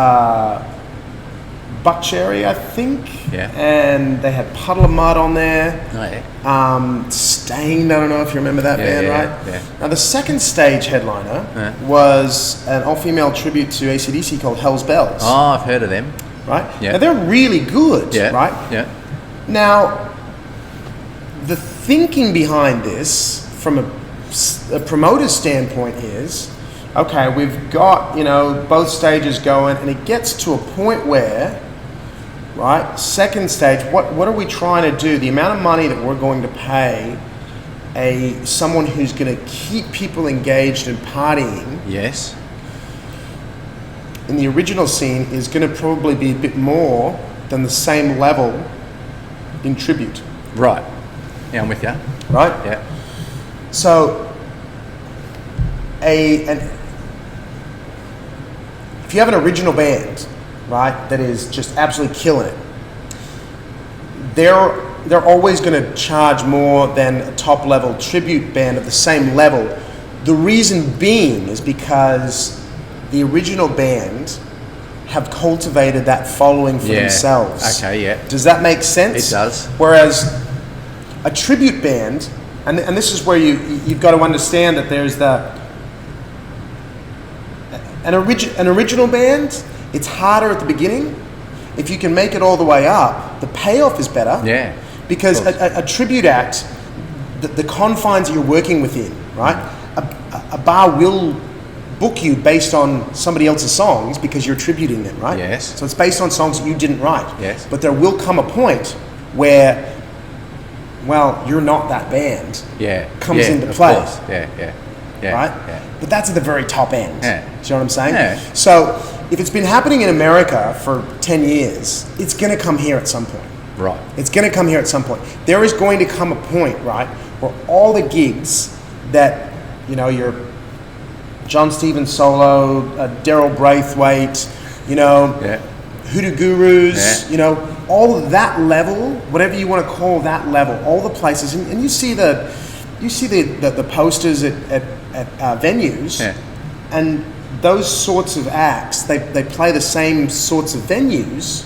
Buckcherry, I think. Yeah. And they had Puddle of Mud on there. Oh, yeah. Stained, I don't know if you remember that band, right? Yeah. Now the second stage headliner was an all-female tribute to AC/DC called Hell's Bells.
Oh, I've heard of them.
Right? Yeah. Now they're really good, right? Yeah. Now, the thinking behind this from a promoter's standpoint is, okay, we've got, both stages going, and it gets to a point where, right, second stage, what are we trying to do? The amount of money that we're going to pay someone who's going to keep people engaged and partying. Yes. In the original scene is going to probably be a bit more than the same level in tribute.
Right. Yeah, I'm with you.
Right?
Yeah.
So, if you have an original band, right, that is just absolutely killing it, their they're always going to charge more than a top level tribute band of the same level. The reason being is because the original band have cultivated that following for themselves.
Okay, yeah.
Does that make sense?
It does.
Whereas a tribute band, and this is where you've got to understand that there's an original band, it's harder at the beginning. If you can make it all the way up, the payoff is better.
Yeah.
Because a tribute act, the confines that you're working within, right? A bar will book you based on somebody else's songs because you're tributing them, right?
Yes.
So it's based on songs that you didn't write.
Yes.
But there will come a point where, well, you're not that band. Comes into play.
Of course. Yeah.
Right?
Yeah.
But that's at the very top end.
Yeah.
Do you know what I'm saying?
Yeah.
So if it's been happening in America for 10 years, it's going to come here at some point.
Right.
It's going to come here at some point. There is going to come a point, right, where all the gigs that, you know, your John Stevens solo, Daryl Braithwaite, you know, Hoodoo Gurus, you know, all of that level, whatever you want to call that level, all the places, and you see the posters at venues, and those sorts of acts, they play the same sorts of venues.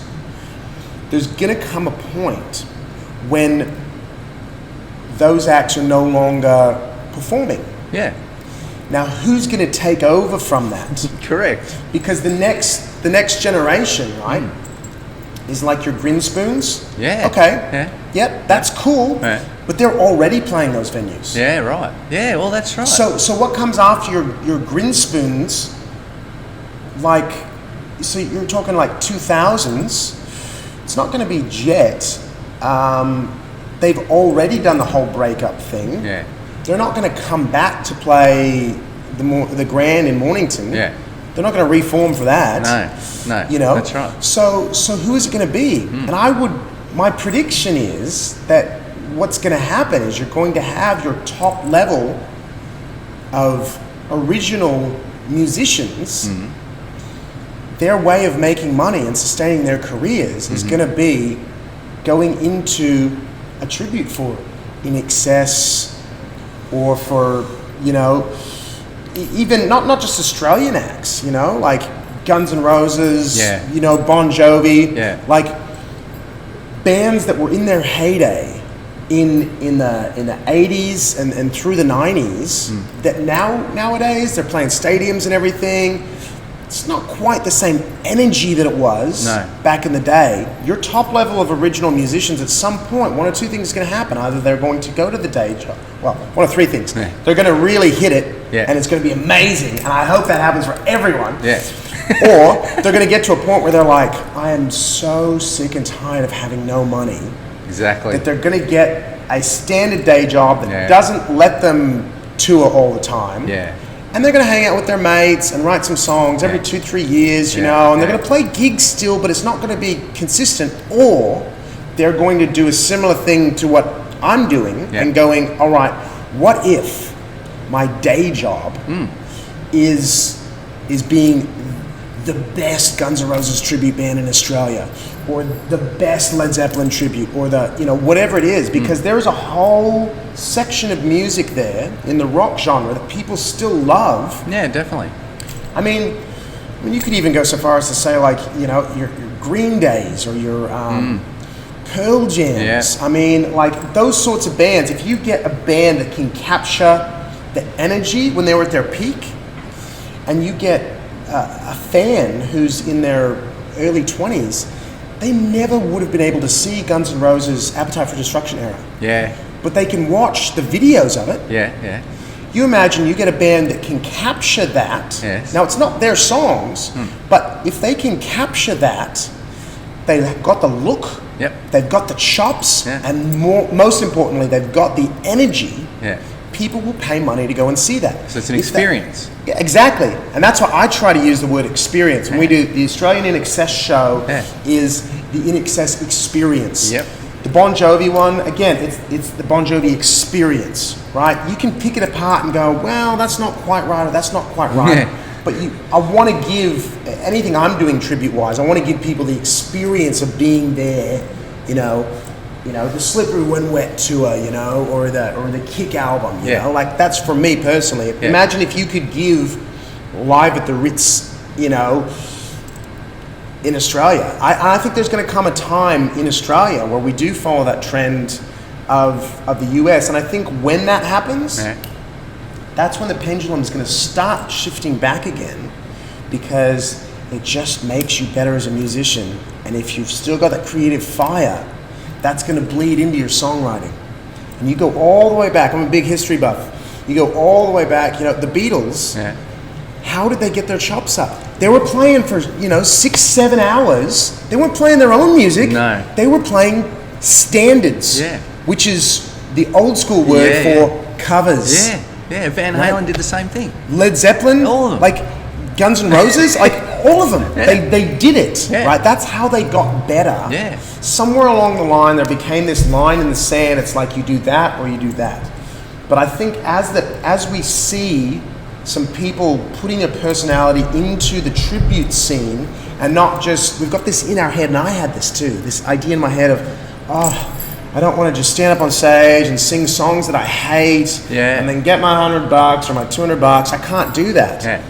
There's going to come a point when those acts are no longer performing.
Yeah.
Now, who's going to take over from that?
Correct.
Because the next generation, right, is like your Grinspoons.
Yeah.
Okay.
Yeah.
Yep, that's cool.
Yeah.
But they're already playing those venues.
Yeah, right. Yeah, well, that's right.
So what comes after your Grinspoons? Like, so you're talking like 2000s. It's not going to be Jet. They've already done the whole breakup thing.
Yeah.
They're not going to come back to play the Grand in Mornington.
Yeah.
They're not going to reform for that.
No.
You know.
That's right.
So who is it going to be? And my prediction is that what's going to happen is you're going to have your top level of original musicians. Their way of making money and sustaining their careers is going to be going into a tribute for In Excess, or for, you know, even not just Australian acts, you know, like Guns N' Roses, you know, Bon Jovi, like bands that were in their heyday in the 80s and through the 90s that nowadays they're playing stadiums and everything. It's not quite the same energy that it was back in the day. Your top level of original musicians, at some point, one or two things is going to happen. Either they're going to go to the day job. Well, one of three things. They're going to really hit it, and it's going to be amazing. And I hope that happens for everyone. Or they're going to get to a point where they're like, I am so sick and tired of having no money.
Exactly.
That they're going to get a standard day job that doesn't let them tour all the time. And they're going to hang out with their mates and write some songs every 2-3 years, you know, and they're going to play gigs still, but it's not going to be consistent. Or they're going to do a similar thing to what I'm doing and going, all right, what if my day job is being the best Guns N' Roses tribute band in Australia, or the best Led Zeppelin tribute, or the, you know, whatever it is, because there's a whole section of music there in the rock genre that people still love.
Yeah, definitely.
I mean, you could even go so far as to say, like, you know, your Green Days or your Pearl Jams. I mean, like, those sorts of bands, if you get a band that can capture the energy when they were at their peak, and you get a fan who's in their early 20s, they never would have been able to see Guns N' Roses' Appetite for Destruction era. But they can watch the videos of it. You imagine you get a band that can capture that. Now, it's not their songs, but if they can capture that, they've got the look, they've got the chops, and most importantly, they've got the energy. People will pay money to go and see that.
So it's an experience.
Yeah, exactly. And that's why I try to use the word experience. When we do the Australian In Excess show, is the In Excess experience. The Bon Jovi one, again, it's the Bon Jovi experience, right? You can pick it apart and go, well, that's not quite right, or that's not quite right. But I want to give, anything I'm doing tribute-wise, I want to give people the experience of being there, you know, the Slippery When Wet tour, or the Kick album,
Yeah.
like that's for me personally.
Yeah.
Imagine if you could give live at the Ritz, in Australia. I think there's going to come a time in Australia where we do follow that trend of the US, and I think when that happens, that's when the pendulum is going to start shifting back again, because it just makes you better as a musician. And if you've still got that creative fire, that's going to bleed into your songwriting. And you go all the way back. I'm a big history buff. You go all the way back. The Beatles. Yeah. How did they get their chops up? They were playing for 6-7 hours. They weren't playing their own music.
No.
They were playing standards.
Yeah.
Which is the old school word for covers.
Yeah. Yeah. Van Halen did the same thing.
Led Zeppelin.
All of them.
Like Guns N' Roses. Like all of them. Yeah. They did it. Yeah. Right. That's how they got better.
Yeah.
Somewhere along the line, there became this line in the sand. It's like you do that or you do that. But I think as we see some people putting a personality into the tribute scene, and not just, we've got this in our head, and I had this too, this idea in my head of, I don't want to just stand up on stage and sing songs that I hate, and then get my $100 or my $200. I can't do that. Yeah.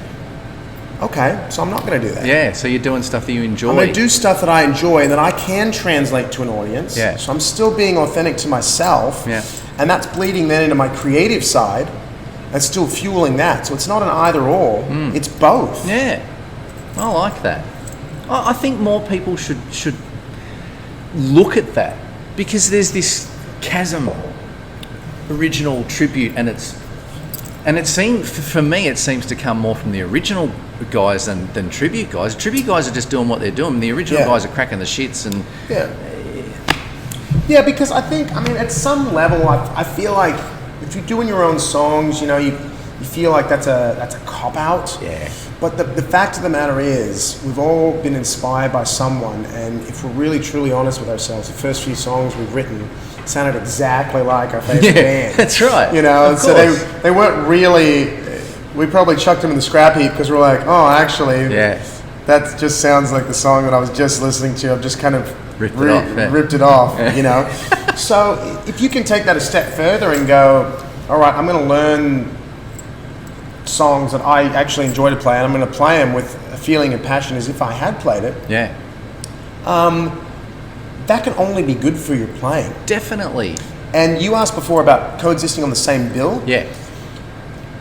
Okay, so I'm not going to do that.
Yeah, so you're doing stuff that you enjoy.
I'm going to do stuff that I enjoy and that I can translate to an audience. Yeah. So I'm still being authentic to myself. Yeah. And that's bleeding then into my creative side. That's still fueling that. So it's not an either or. It's both.
Yeah. I like that. I think more people should look at that, because there's this chasm, original tribute, and it seems, for me, it seems to come more from the original guys than tribute guys. Tribute guys are just doing what they're doing. The original guys are cracking the shits and
because I think, at some level, I feel like if you're doing your own songs, you feel like that's a cop out. Yeah. But the fact of the matter is, we've all been inspired by someone, and if we're really truly honest with ourselves, the first few songs we've written sounded exactly like our favorite band.
That's right.
So they weren't really. We probably chucked them in the scrap heap because we're like, oh, actually, that just sounds like the song that I was just listening to. I've just kind of ripped it off. So if you can take that a step further and go, all right, I'm going to learn songs that I actually enjoy to play, and I'm going to play them with a feeling and passion as if I had played it. Yeah. That can only be good for your playing.
Definitely.
And you asked before about coexisting on the same bill. Yeah.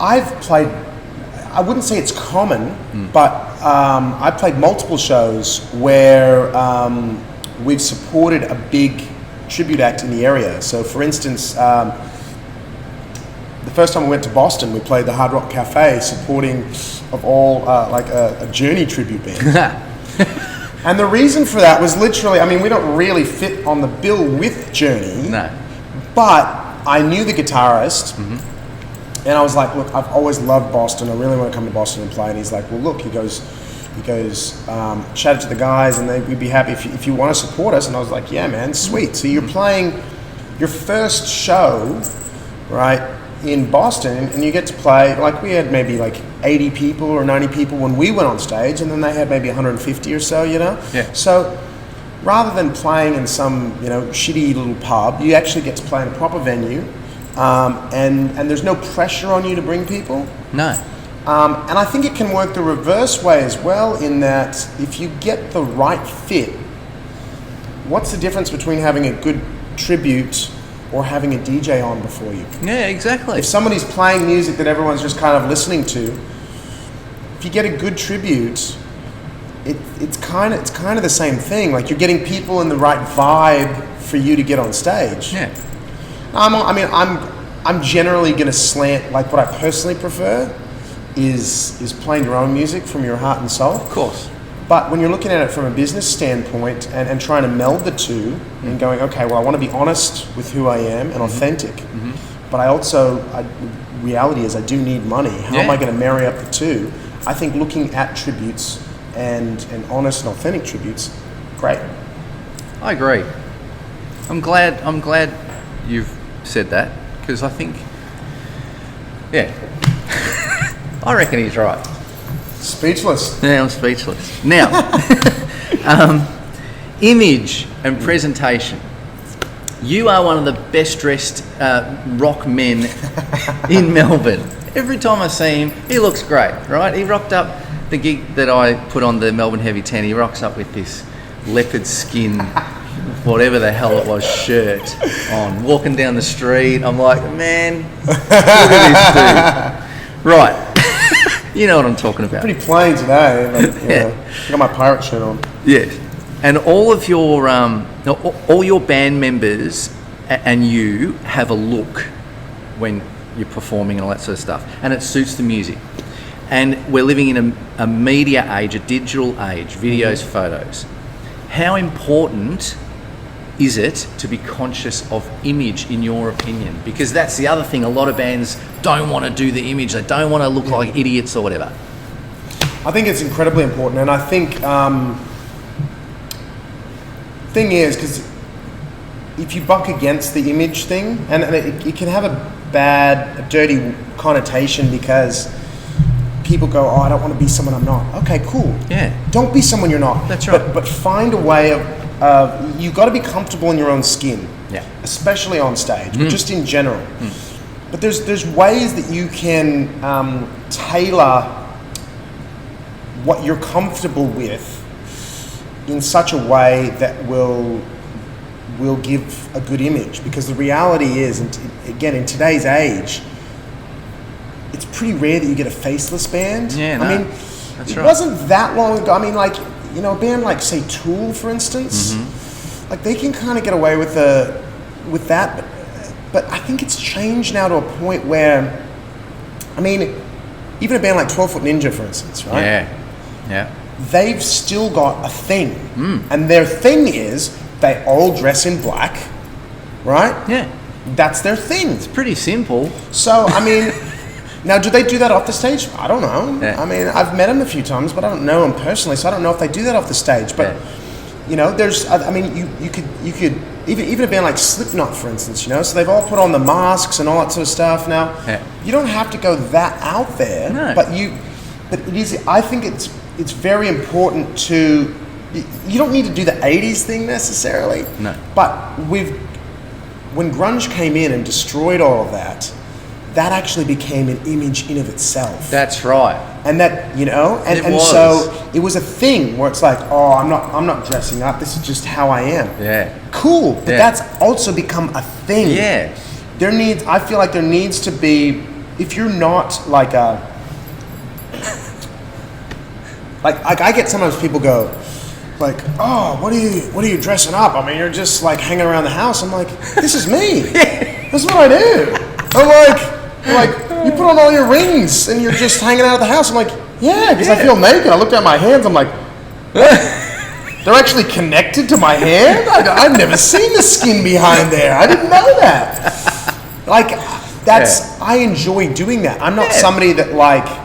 I've played, I wouldn't say it's common, but I played multiple shows where we've supported a big tribute act in the area. So for instance, the first time we went to Boston, we played the Hard Rock Cafe, supporting of all like a Journey tribute band. And the reason for that was literally, we don't really fit on the bill with Journey. No. But I knew the guitarist, and I was like, look, I've always loved Boston. I really want to come to Boston and play. And he's like, well, look, he goes, chatted to the guys, and we'd be happy if you want to support us. And I was like, yeah, man, sweet. So you're playing your first show, right, in Boston, and you get to play, like we had maybe like 80 people or 90 people when we went on stage, and then they had maybe 150 or so, Yeah. So rather than playing in some, shitty little pub, you actually get to play in a proper venue, and there's no pressure on you to bring people.
No.
And I think it can work the reverse way as well, in that if you get the right fit, what's the difference between having a good tribute or having a DJ on before you?
Yeah, exactly.
If somebody's playing music that everyone's just kind of listening to, if you get a good tribute, it's kind of the same thing. Like, you're getting people in the right vibe for you to get on stage. Yeah. I'm generally going to slant, like, what I personally prefer is playing your own music from your heart and soul. Of course. But when you're looking at it from a business standpoint and trying to meld the two and going, okay, well, I want to be honest with who I am and authentic, but reality is I do need money. How am I going to marry up the two? I think looking at tributes and honest and authentic tributes, great.
I agree. I'm glad you've said that, because I think, I reckon he's right.
Speechless.
Yeah, I'm speechless. Now, image and presentation. You are one of the best dressed rock men in Melbourne. Every time I see him, he looks great, right? He rocked up the gig that I put on the Melbourne Heavy 10. He rocks up with this leopard skin, whatever the hell it was, shirt on, walking down the street. I'm like, man, look at this dude. Right. You know what I'm talking about.
Pretty plain today. Like, I got my pirate shirt on.
Yes. And all of your all your band members and you have a look when you're performing and all that sort of stuff, and it suits the music. And we're living in a media age, a digital age, videos, photos. How important is it to be conscious of image, in your opinion? Because that's the other thing. A lot of bands don't want to do the image. They don't want to look like idiots or whatever.
I think it's incredibly important, and I think thing is, because if you buck against the image thing, and it can have a dirty connotation, because people go, oh, I don't want to be someone I'm not. Okay, cool.
Yeah.
Don't be someone you're not.
That's right.
But find a way of you've got to be comfortable in your own skin.
Yeah.
Especially on stage, but just in general. But there's ways that you can tailor what you're comfortable with in such a way that will give a good image. Because the reality is, and again, in today's age, it's pretty rare that you get a faceless band.
Yeah, no,
I mean,
that's
it
right.
wasn't that long ago. I mean, like, you know, a band like, say, Tool, for instance, like, they can kind of get away with that, but I think it's changed now to a point where, I mean, even a band like 12 Foot Ninja, for instance, right?
Yeah.
They've still got a thing, and their thing is they all dress in black, right?
Yeah.
That's their thing.
It's pretty simple.
So, I mean, now, do they do that off the stage? I don't know.
Yeah.
I mean, I've met them a few times, but I don't know them personally, so I don't know if they do that off the stage. But, you know, there's, I mean, you could even a band like Slipknot, for instance, you know, so they've all put on the masks and all that sort of stuff. Now, you don't have to go that out there, but it is, I think it's very important to, you don't need to do the 80s thing necessarily.
No.
But when grunge came in and destroyed all of that, that actually became an image in of itself.
That's right.
And that, you know, and so it was a thing where it's like, oh, I'm not dressing up. This is just how I am.
Yeah.
Cool. But that's also become a thing.
Yeah.
I feel like there needs to be, if you're not like I get sometimes people go, like, oh, what are you dressing up? I mean, you're just like hanging around the house. I'm like, this is me. This is what I do. I'm like, you put on all your rings and you're just hanging out at the house. I'm like, yeah, because I feel naked. I looked at my hands. I'm like, they're actually connected to my hand? I've never seen the skin behind there. I didn't know that. Like, I enjoy doing that. I'm not somebody that like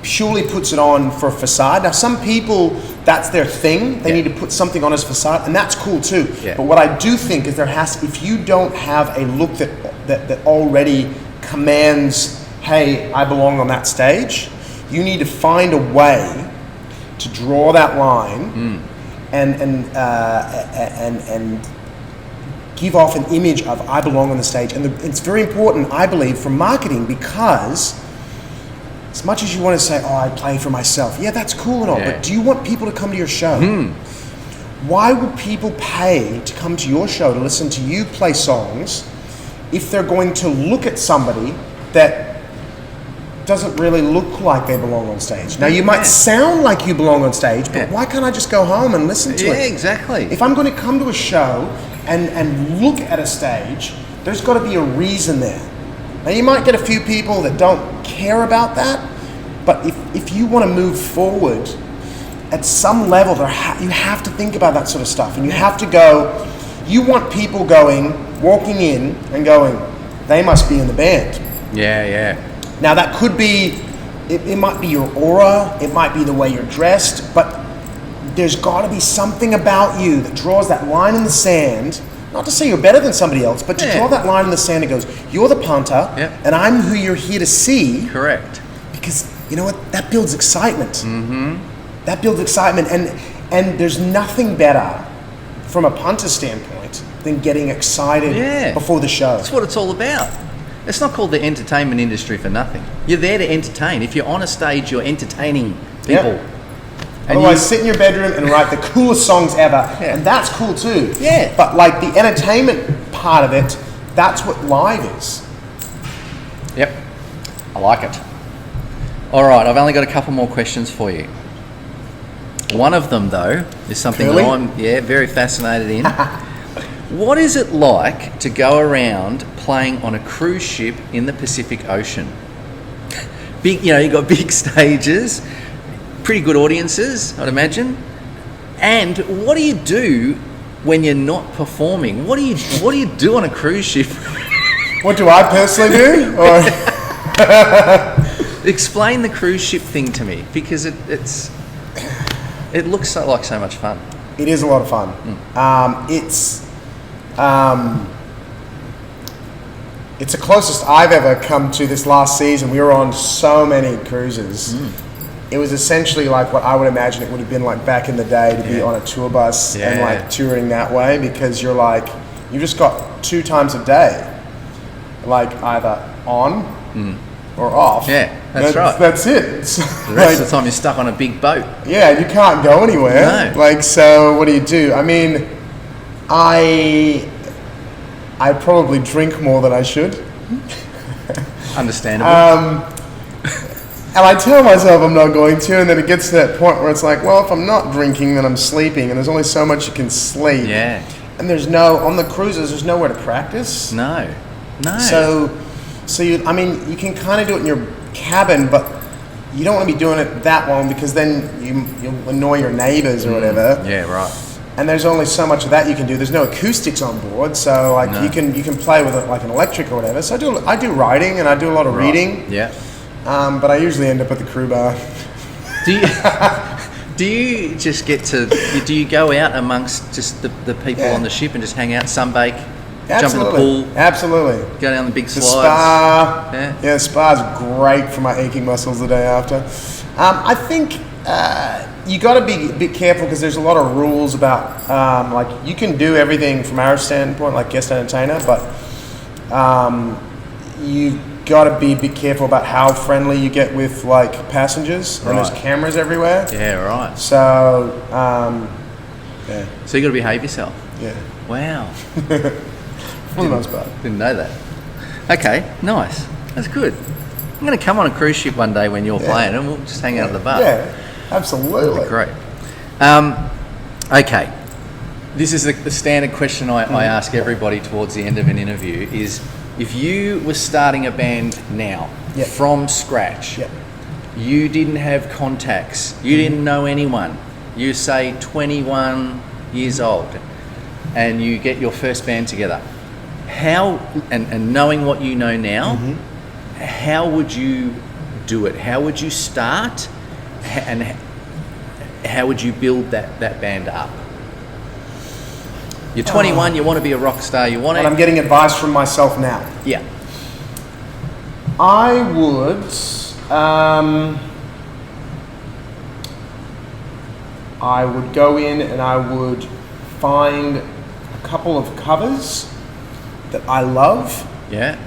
purely puts it on for a facade. Now, some people, that's their thing. They need to put something on as facade, and that's cool too. Yeah. But what I do think is if you don't have a look that already commands, hey, I belong on that stage, you need to find a way to draw that line and give off an image of I belong on the stage. And it's very important, I believe, for marketing, because as much as you want to say, oh, I play for myself, yeah, that's cool and all, but do you want people to come to your show? Why would people pay to come to your show to listen to you play songs if they're going to look at somebody that doesn't really look like they belong on stage? Now, you might sound like you belong on stage, but why can't I just go home and listen to it?
Yeah, exactly.
If I'm going to come to a show and look at a stage, there's got to be a reason there. Now, you might get a few people that don't care about that, but if you want to move forward, at some level, you have to think about that sort of stuff. And you have to go, you want people walking in and going, they must be in the band.
Yeah.
Now, that could be, it might be your aura, it might be the way you're dressed, but there's got to be something about you that draws that line in the sand. Not to say you're better than somebody else, but to draw that line in the sand and goes, you're the punter, and I'm who you're here to see.
Correct.
Because, you know what, that builds excitement. That builds excitement, and there's nothing better from a punter standpoint than getting excited before the show.
That's what it's all about. It's not called the entertainment industry for nothing. You're there to entertain. If you're on a stage, you're entertaining people.
Yeah. Otherwise, sit in your bedroom and write the coolest songs ever. Yeah. And that's cool too.
Yeah.
But like the entertainment part of it, that's what live is.
Yep. I like it. All right, I've only got a couple more questions for you. One of them, though, is something that I'm very fascinated in. What is it like to go around playing on a cruise ship in the Pacific Ocean? Big, you've got big stages, pretty good audiences, I'd imagine. And what do you do when you're not performing? What do you do on a cruise ship?
What do I personally do? Or
explain the cruise ship thing to me, because it looks like so much fun.
It is a lot of fun. It's the closest I've ever come to this last season. We were on so many cruises. It was essentially like what I would imagine it would have been like back in the day to be on a tour bus and like touring that way, because you're like, you just got 2 times a day, like either on or off.
Yeah, that's right.
That's it.
The rest of the time you're stuck on a big boat.
Yeah, you can't go anywhere.
No.
Like, so what do? I mean, I probably drink more than I should.
Understandable.
And I tell myself I'm not going to, and then it gets to that point where it's like, well, if I'm not drinking, then I'm sleeping, and there's only so much you can sleep.
Yeah.
And on the cruises, there's nowhere to practice.
No.
So you can kind of do it in your cabin, but you don't want to be doing it that long, because then you'll annoy your neighbors or whatever.
Yeah, right.
And there's only so much of that you can do. There's no acoustics on board, so you can play with it like an electric or whatever. So I do writing and I do a lot of reading.
Yeah.
But I usually end up at the crew bar.
Do you just get to? Do you go out amongst just the people on the ship and just hang out, sunbake, jump in the pool?
Absolutely.
Go down the big slides.
Spa. Yeah, spa's great for my aching muscles the day after. I think you got to be a bit careful, because there's a lot of rules about like you can do everything from our standpoint, like guest entertainer, but you got to be a bit careful about how friendly you get with like passengers, and there's cameras everywhere.
Yeah, right.
So
So you got to behave yourself.
Yeah.
Wow.
For the most part.
Didn't know that. Okay, nice. That's good. I'm going to come on a cruise ship one day when you're playing, and we'll just hang out at the bar.
Yeah, absolutely.
Great. Okay. This is the standard question I ask everybody towards the end of an interview is, if you were starting a band now from scratch, you didn't have contacts, you didn't know anyone, you say 21 years old, and you get your first band together, how, and knowing what you know now, how would you do it? How would you start, and how would you build that band up? You're 21, you want to be a rock star, you want to...
And I'm getting advice from myself now.
Yeah.
I would... I would go in and I would find a couple of covers that I love.
Yeah.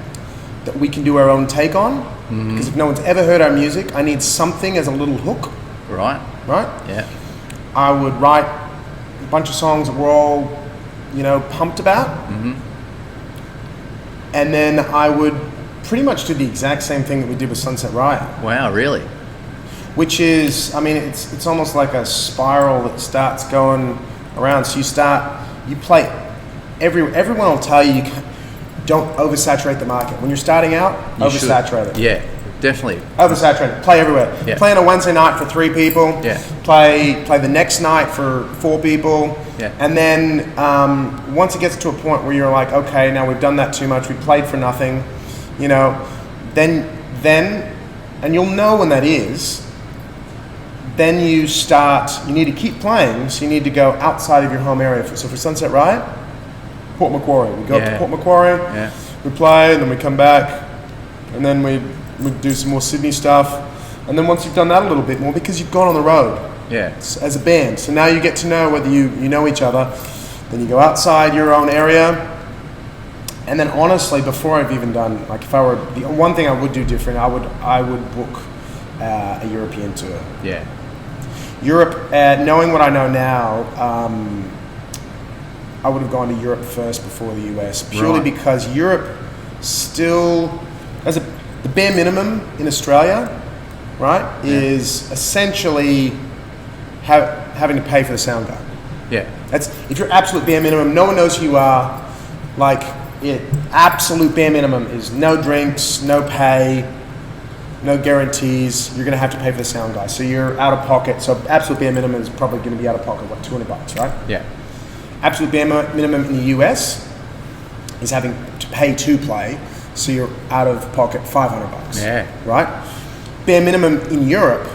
That we can do our own take on. Because if no one's ever heard our music, I need something as a little hook.
Right.
Right?
Yeah.
I would write a bunch of songs that we're all, pumped about. And then I would pretty much do the exact same thing that we did with Sunset Riot.
Wow, really?
Which is, it's almost like a spiral that starts going around. So you play, everyone will tell you don't oversaturate the market. When you're starting out, oversaturate it.
Yeah, definitely.
Oversaturate it. Play everywhere.
Yeah.
Play on a Wednesday night for 3 people.
Yeah.
Play the next night for 4 people.
Yeah.
And then once it gets to a point where you're like, okay, now we've done that too much. We played for nothing. Then, and you'll know when that is. Then you need to keep playing, so you need to go outside of your home area. So for Sunset Riot, Port Macquarie. We go up to Port Macquarie, we play, and then we come back, and then we do some more Sydney stuff. And then once you've done that a little bit more, because you've gone on the road as a band, so now you get to know whether you know each other, Then you go outside your own area. And then honestly, before I've even done, like if I were, the one thing I would do different, I would book a European tour.
Yeah.
Europe, knowing what I know now, I would have gone to Europe first before the US, purely because Europe still, as the bare minimum in Australia, right, is essentially having to pay for the sound guy.
Yeah.
That's, if you're absolute bare minimum, no one knows who you are, like, absolute bare minimum is no drinks, no pay, no guarantees. You're going to have to pay for the sound guy. So you're out of pocket. So absolute bare minimum is probably going to be out of pocket, what, $200, right?
Yeah.
Absolute bare minimum in the US is having to pay to play. So you're out of pocket $500.
Yeah.
Right? Bare minimum in Europe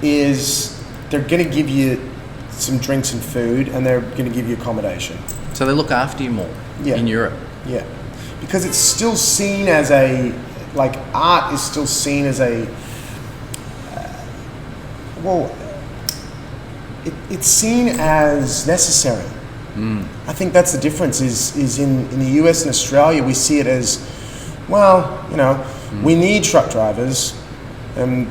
is they're going to give you some drinks and food, and they're going to give you accommodation.
So they look after you more in Europe. Yeah.
Because it's still seen as a, like, art is still seen as a, it's seen as necessary. I think that's the difference is in the US and Australia, we see it as, well, you know, we need truck drivers, and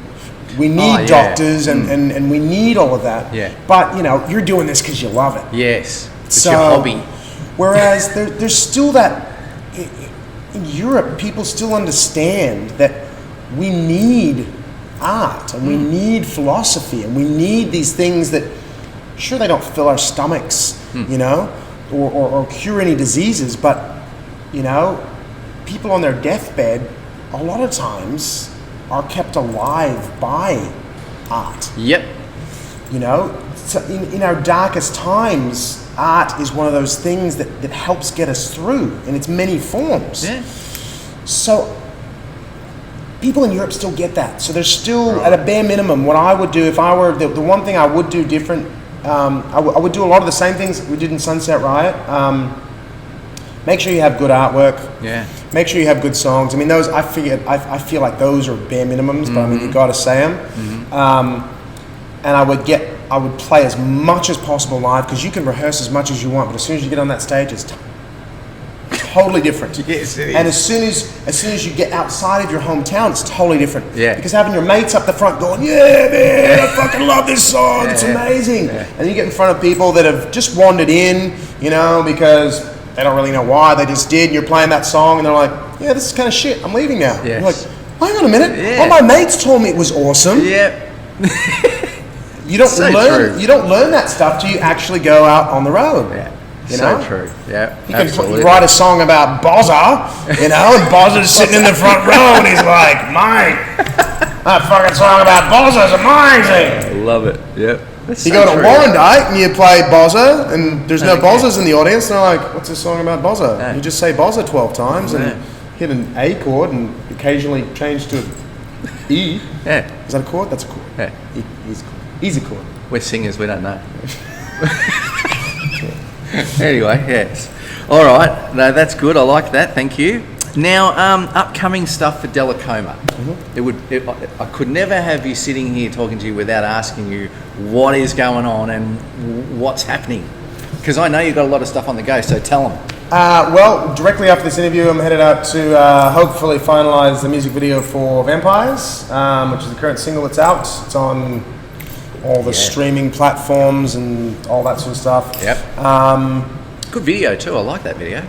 we need doctors, and we need all of that.
Yeah.
But, you know, you're doing this because you love it.
Yes. It's your hobby.
Whereas there's still that, in Europe, people still understand that we need art, and we need philosophy, and we need these things that, sure, they don't fill our stomachs, you know, or cure any diseases, but, you know, people on their deathbed, a lot of times, are kept alive by art.
Yep.
You know, so in our darkest times, art is one of those things that helps get us through in its many forms.
Yeah.
So people in Europe still get that. So there's still, at a bare minimum, what I would do if I were, the one thing I would do different, I would do a lot of the same things we did in Sunset Riot. Make sure you have good artwork. Yeah. Make sure you have good songs. I mean, those, I feel like those are bare minimums, but I mean, you got to say them. And I would play as much as possible live, because you can rehearse as much as you want, but as soon as you get on that stage, it's totally different.
Yes, it is.
And as soon as you get outside of your hometown, it's totally different.
Yeah.
Because having your mates up the front going, yeah, man, I fucking love this song. It's amazing. Yeah. And you get in front of people that have just wandered in, you know, because they don't really know why, they just did, and you're playing that song, and they're like, yeah, this is kind of shit, I'm leaving now. Yes. You're like, hang on a minute, all my mates told me it was awesome. Yeah. You don't learn that stuff till you actually go out on the road. Yeah. You know? So true. Yeah. You write a song about Bozza, you know, and Bozza's sitting in the front row, and he's like, mate, that fucking song about Bozza's amazing.
I love it. Yep. That's
you go to Warrandyte and you play Bozza, and there's no Bozzas in the audience, and they're like, what's this song about Bozza? Yeah. You just say Bozza 12 times and hit an A chord and occasionally change to E. Yeah. Is that a chord? That's a chord. Yeah. E's a chord.
We're singers, we don't know. Anyway, yes. All right. No, that's good. I like that. Thank you. Now, upcoming stuff for Dellacoma. I could never have you sitting here talking to you without asking you what is going on and what's happening. Because I know you've got a lot of stuff on the go, so tell them.
Well, directly after this interview, I'm headed out to hopefully finalise the music video for Vampires, which is the current single that's out. It's on all the streaming platforms and all that sort of stuff.
Yep. Good video too. I like that video.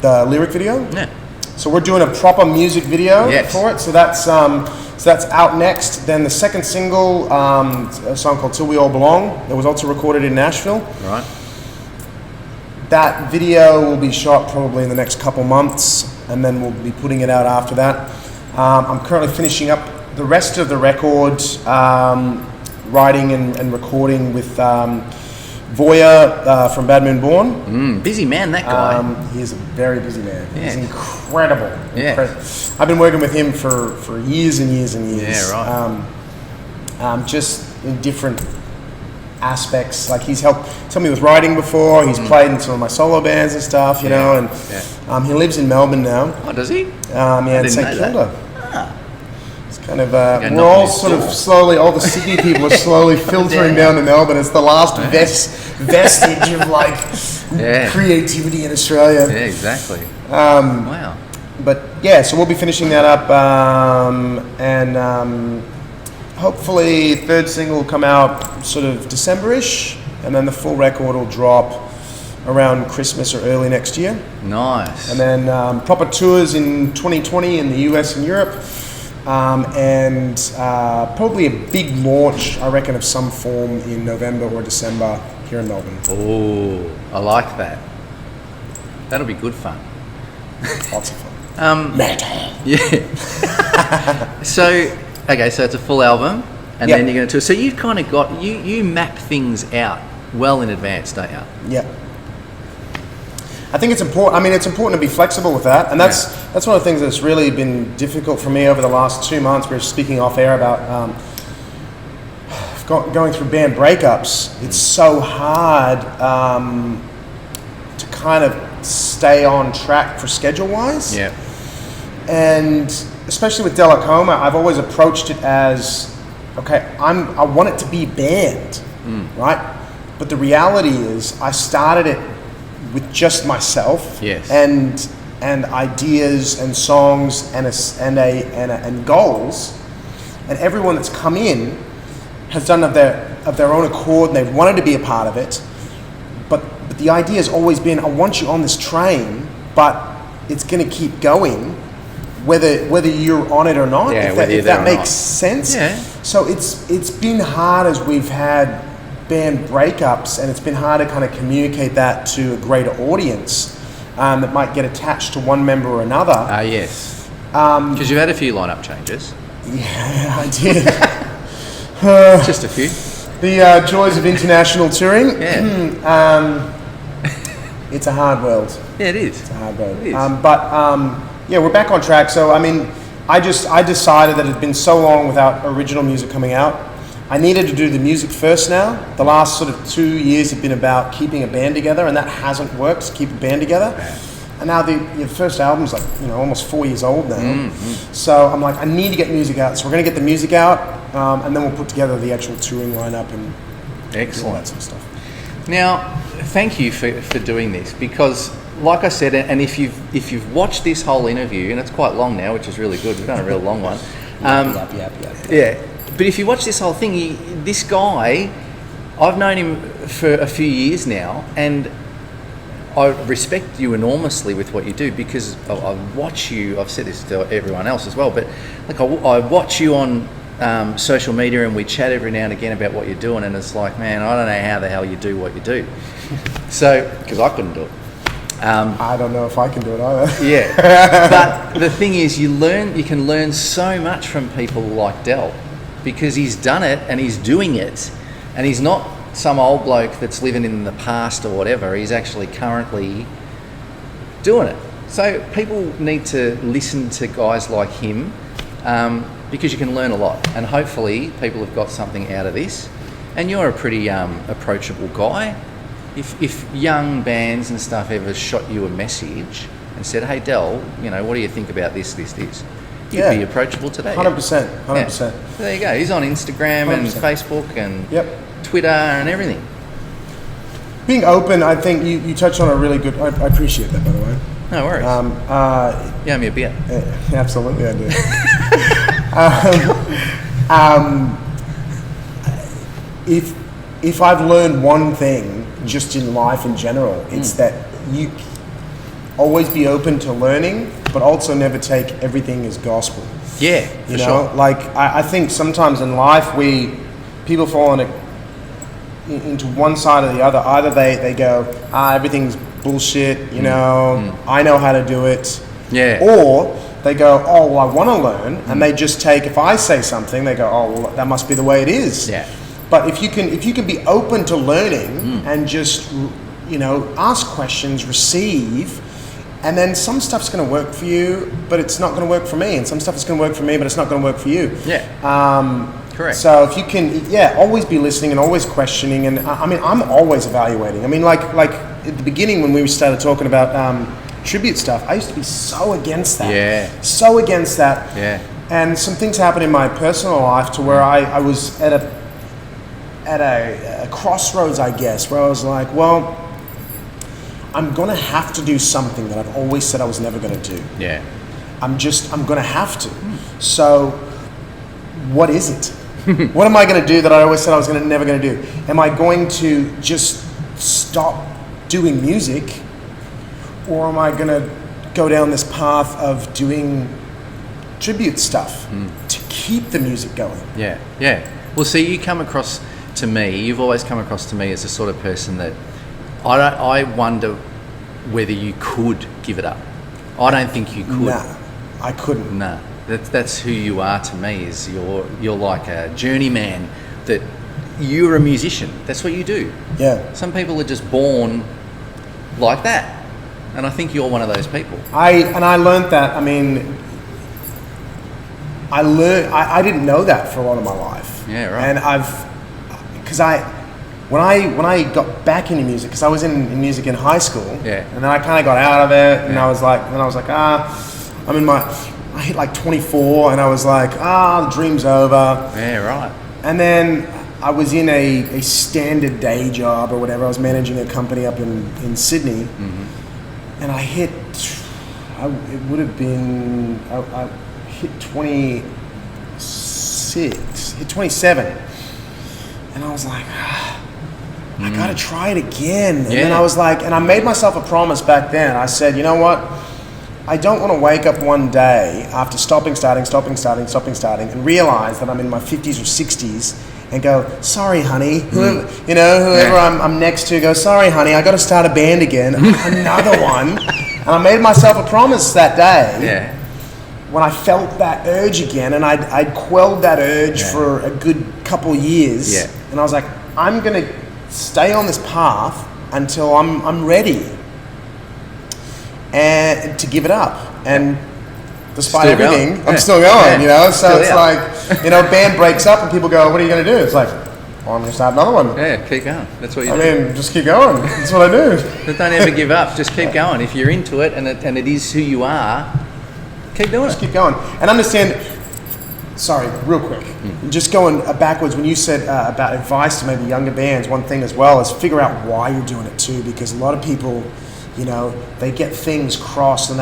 The lyric video.
Yeah.
So we're doing a proper music video for it. So that's out next. Then the second single, a song called "Till We All Belong," that was also recorded in Nashville.
Right.
That video will be shot probably in the next couple months, and then we'll be putting it out after that. I'm currently finishing up the rest of the record, writing and recording with Voya from Bad Moon Born.
Busy man, that guy.
He is a very busy man. Yeah. He's incredible. Yeah. I've been working with him for years and years and years.
Yeah, right.
Just in different aspects. Like he's helped me with writing before. He's played in some of my solo bands and stuff, you know. And he lives in Melbourne now.
Oh, does he?
In St Kilda. kind of,
Go
we're
knock on
all
his
sort
door.
of slowly, all the Sydney people are slowly filtering down to Melbourne. It's the last vestige of like creativity in Australia.
Yeah, exactly.
Wow. But yeah, so we'll be finishing that up, and hopefully third single will come out sort of December-ish, and then the full record will drop around Christmas or early next year.
Nice.
And then proper tours in 2020 in the US and Europe, and probably a big launch, I reckon, of some form in November or December here in Melbourne.
Oh, I like that. That'll be good fun.
Lots of fun. Metal.
Yeah. So it's a full album, and then you're going to tour. So you've kind of got you map things out well in advance, don't you?
Yeah. I think it's important. I mean, it's important to be flexible with that, and that's one of the things that's really been difficult for me over the last 2 months. We were speaking off air about going through band breakups. It's so hard to kind of stay on track for schedule-wise.
Yeah.
And especially with Dellacoma, I've always approached it as, okay, I want it to be band, right? But the reality is, I started it with just myself, and ideas and songs and goals, and everyone that's come in has done of their own accord, and they've wanted to be a part of it. But the idea has always been, I want you on this train, but it's going to keep going, whether you're on it or not. If that makes sense. Yeah. So it's been hard as we've had band breakups, and it's been hard to kind of communicate that to a greater audience that might get attached to one member or another.
Yes. Because you've had a few lineup changes.
Yeah, I did.
Just a few.
The joys of international touring.
Yeah.
It's a hard world.
Yeah, it is.
It's a hard world.
It is.
Yeah, we're back on track. So I mean, I decided that it had been so long without original music coming out. I needed to do the music first now. The last sort of 2 years have been about keeping a band together, and that hasn't worked to keep a band together. And now the first album's like, almost 4 years old now. Mm-hmm. So I'm like, I need to get music out. So we're going to get the music out, and then we'll put together the actual touring lineup and all that sort of stuff.
Now, thank you for doing this, because like I said, and if you've watched this whole interview, and it's quite long now, which is really good. We've done a real long one. Yeah. But if you watch this whole thing, this guy, I've known him for a few years now, and I respect you enormously with what you do, because I watch you. I've said this to everyone else as well, but like I watch you on social media, and we chat every now and again about what you're doing, and it's like, man, I don't know how the hell you do what you do. So, because I couldn't do it.
I don't know if I can do it either.
Yeah, but the thing is, you can learn so much from people like Dell, because he's done it and he's doing it, and he's not some old bloke that's living in the past or whatever. He's actually currently doing it. So people need to listen to guys like him, because you can learn a lot, and hopefully people have got something out of this. And you're a pretty approachable guy. If young bands and stuff ever shot you a message and said, hey Del, what do you think about this? You'd be approachable today.
100%.
Yeah. There you go. He's on Instagram 100%. And Facebook and Twitter and everything.
Being open, I think you touched on a really good. I appreciate that, by the way.
No worries. You owe me a beer.
Absolutely, I do. If I've learned one thing just in life in general, it's that you always be open to learning, but also never take everything as gospel.
Yeah, for sure.
Like I think sometimes in life people fall into one side or the other. Either they go, everything's bullshit, I know how to do it. Yeah. Or they go, oh, well, I want to learn, and they just take, if I say something, they go, oh, well, that must be the way it is.
Yeah.
But if you can be open to learning and just, ask questions, receive, and then some stuff's going to work for you, but it's not going to work for me, and some stuff is going to work for me, but it's not going to work for you.
Yeah. Correct.
So if you can, always be listening and always questioning, and I'm always evaluating. Like at the beginning when we started talking about tribute stuff, I used to be so against that.
Yeah.
So against that.
Yeah.
And some things happened in my personal life to where I was at a crossroads, I guess, where I was like, well, I'm going to have to do something that I've always said I was never going to do.
Yeah.
I'm going to have to. So what is it? What am I going to do that I always said I was never going to do? Am I going to just stop doing music, or am I going to go down this path of doing tribute stuff to keep the music going?
Yeah, yeah. Well, see, you've always come across to me as the sort of person that I wonder whether you could give it up. I don't think you could.
Nah, I couldn't.
Nah, that's who you are to me. Is you're like a journeyman. That you're a musician. That's what you do.
Yeah.
Some people are just born like that, and I think you're one of those people.
I learned that. I mean, I didn't know that for a lot of my life.
Yeah, right.
And when I got back into music, because I was in music in high school,
yeah,
and then I kind of got out of it, and I was like, I hit like 24, and I was like, the dream's over.
Yeah, right.
And then I was in a standard day job or whatever. I was managing a company up in Sydney, and I hit 27, and I was like, I gotta try it again. And then I was like, and I made myself a promise back then. I said, you know what? I don't want to wake up one day after stopping, and realize that I'm in my 50s or 60s and go, sorry, honey. Whoever I'm next to, go, sorry, honey, I got to start a band again. Another one. And I made myself a promise that day.
Yeah.
When I felt that urge again, and I'd quelled that urge for a good couple years.
Yeah.
And I was like, I'm going to stay on this path until I'm ready. And to give it up, and despite
Still
everything,
going.
I'm still going. So
Still
it's like, band breaks up, and people go, "What are you going to do?" It's like, well, I'm going to start another one.
Yeah, keep going. That's what you do.
I mean, just keep going. That's what I do.
But don't ever give up. Just keep going. If you're into it, and it is who you are, keep doing
Just
it.
keep going, and understand. Sorry, real quick. Just going backwards. When you said about advice to maybe younger bands, one thing as well is figure out why you're doing it too, because a lot of people, they get things crossed and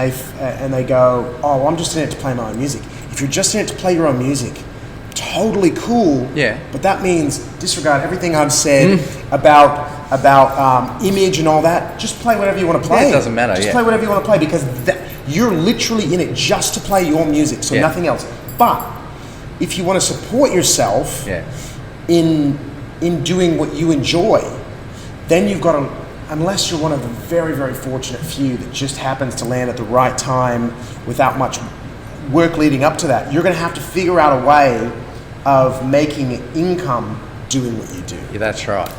they go, oh, well, I'm just in it to play my own music. If you're just in it to play your own music, totally cool.
Yeah.
But that means disregard everything I've said about image and all that. Just play whatever you want to play.
Yeah, it doesn't matter.
Just play whatever you want to play, because you're literally in it just to play your music, so nothing else. But if you want to support yourself in doing what you enjoy, then you've got to, unless you're one of the very, very fortunate few that just happens to land at the right time without much work leading up to that, you're going to have to figure out a way of making income doing what you do.
Yeah, that's right.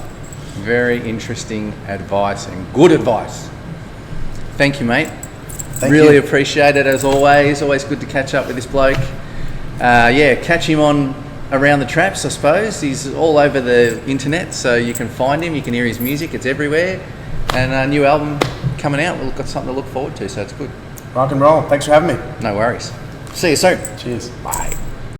Very interesting advice and good advice. Thank you, mate. Really appreciate it as always. Always good to catch up with this bloke. Catch him on Around the Traps, I suppose. He's all over the internet, so you can find him, you can hear his music, it's everywhere. And a new album coming out, we've got something to look forward to, so it's good.
Rock and roll. Thanks for having me.
No worries. See you soon.
Cheers. Bye.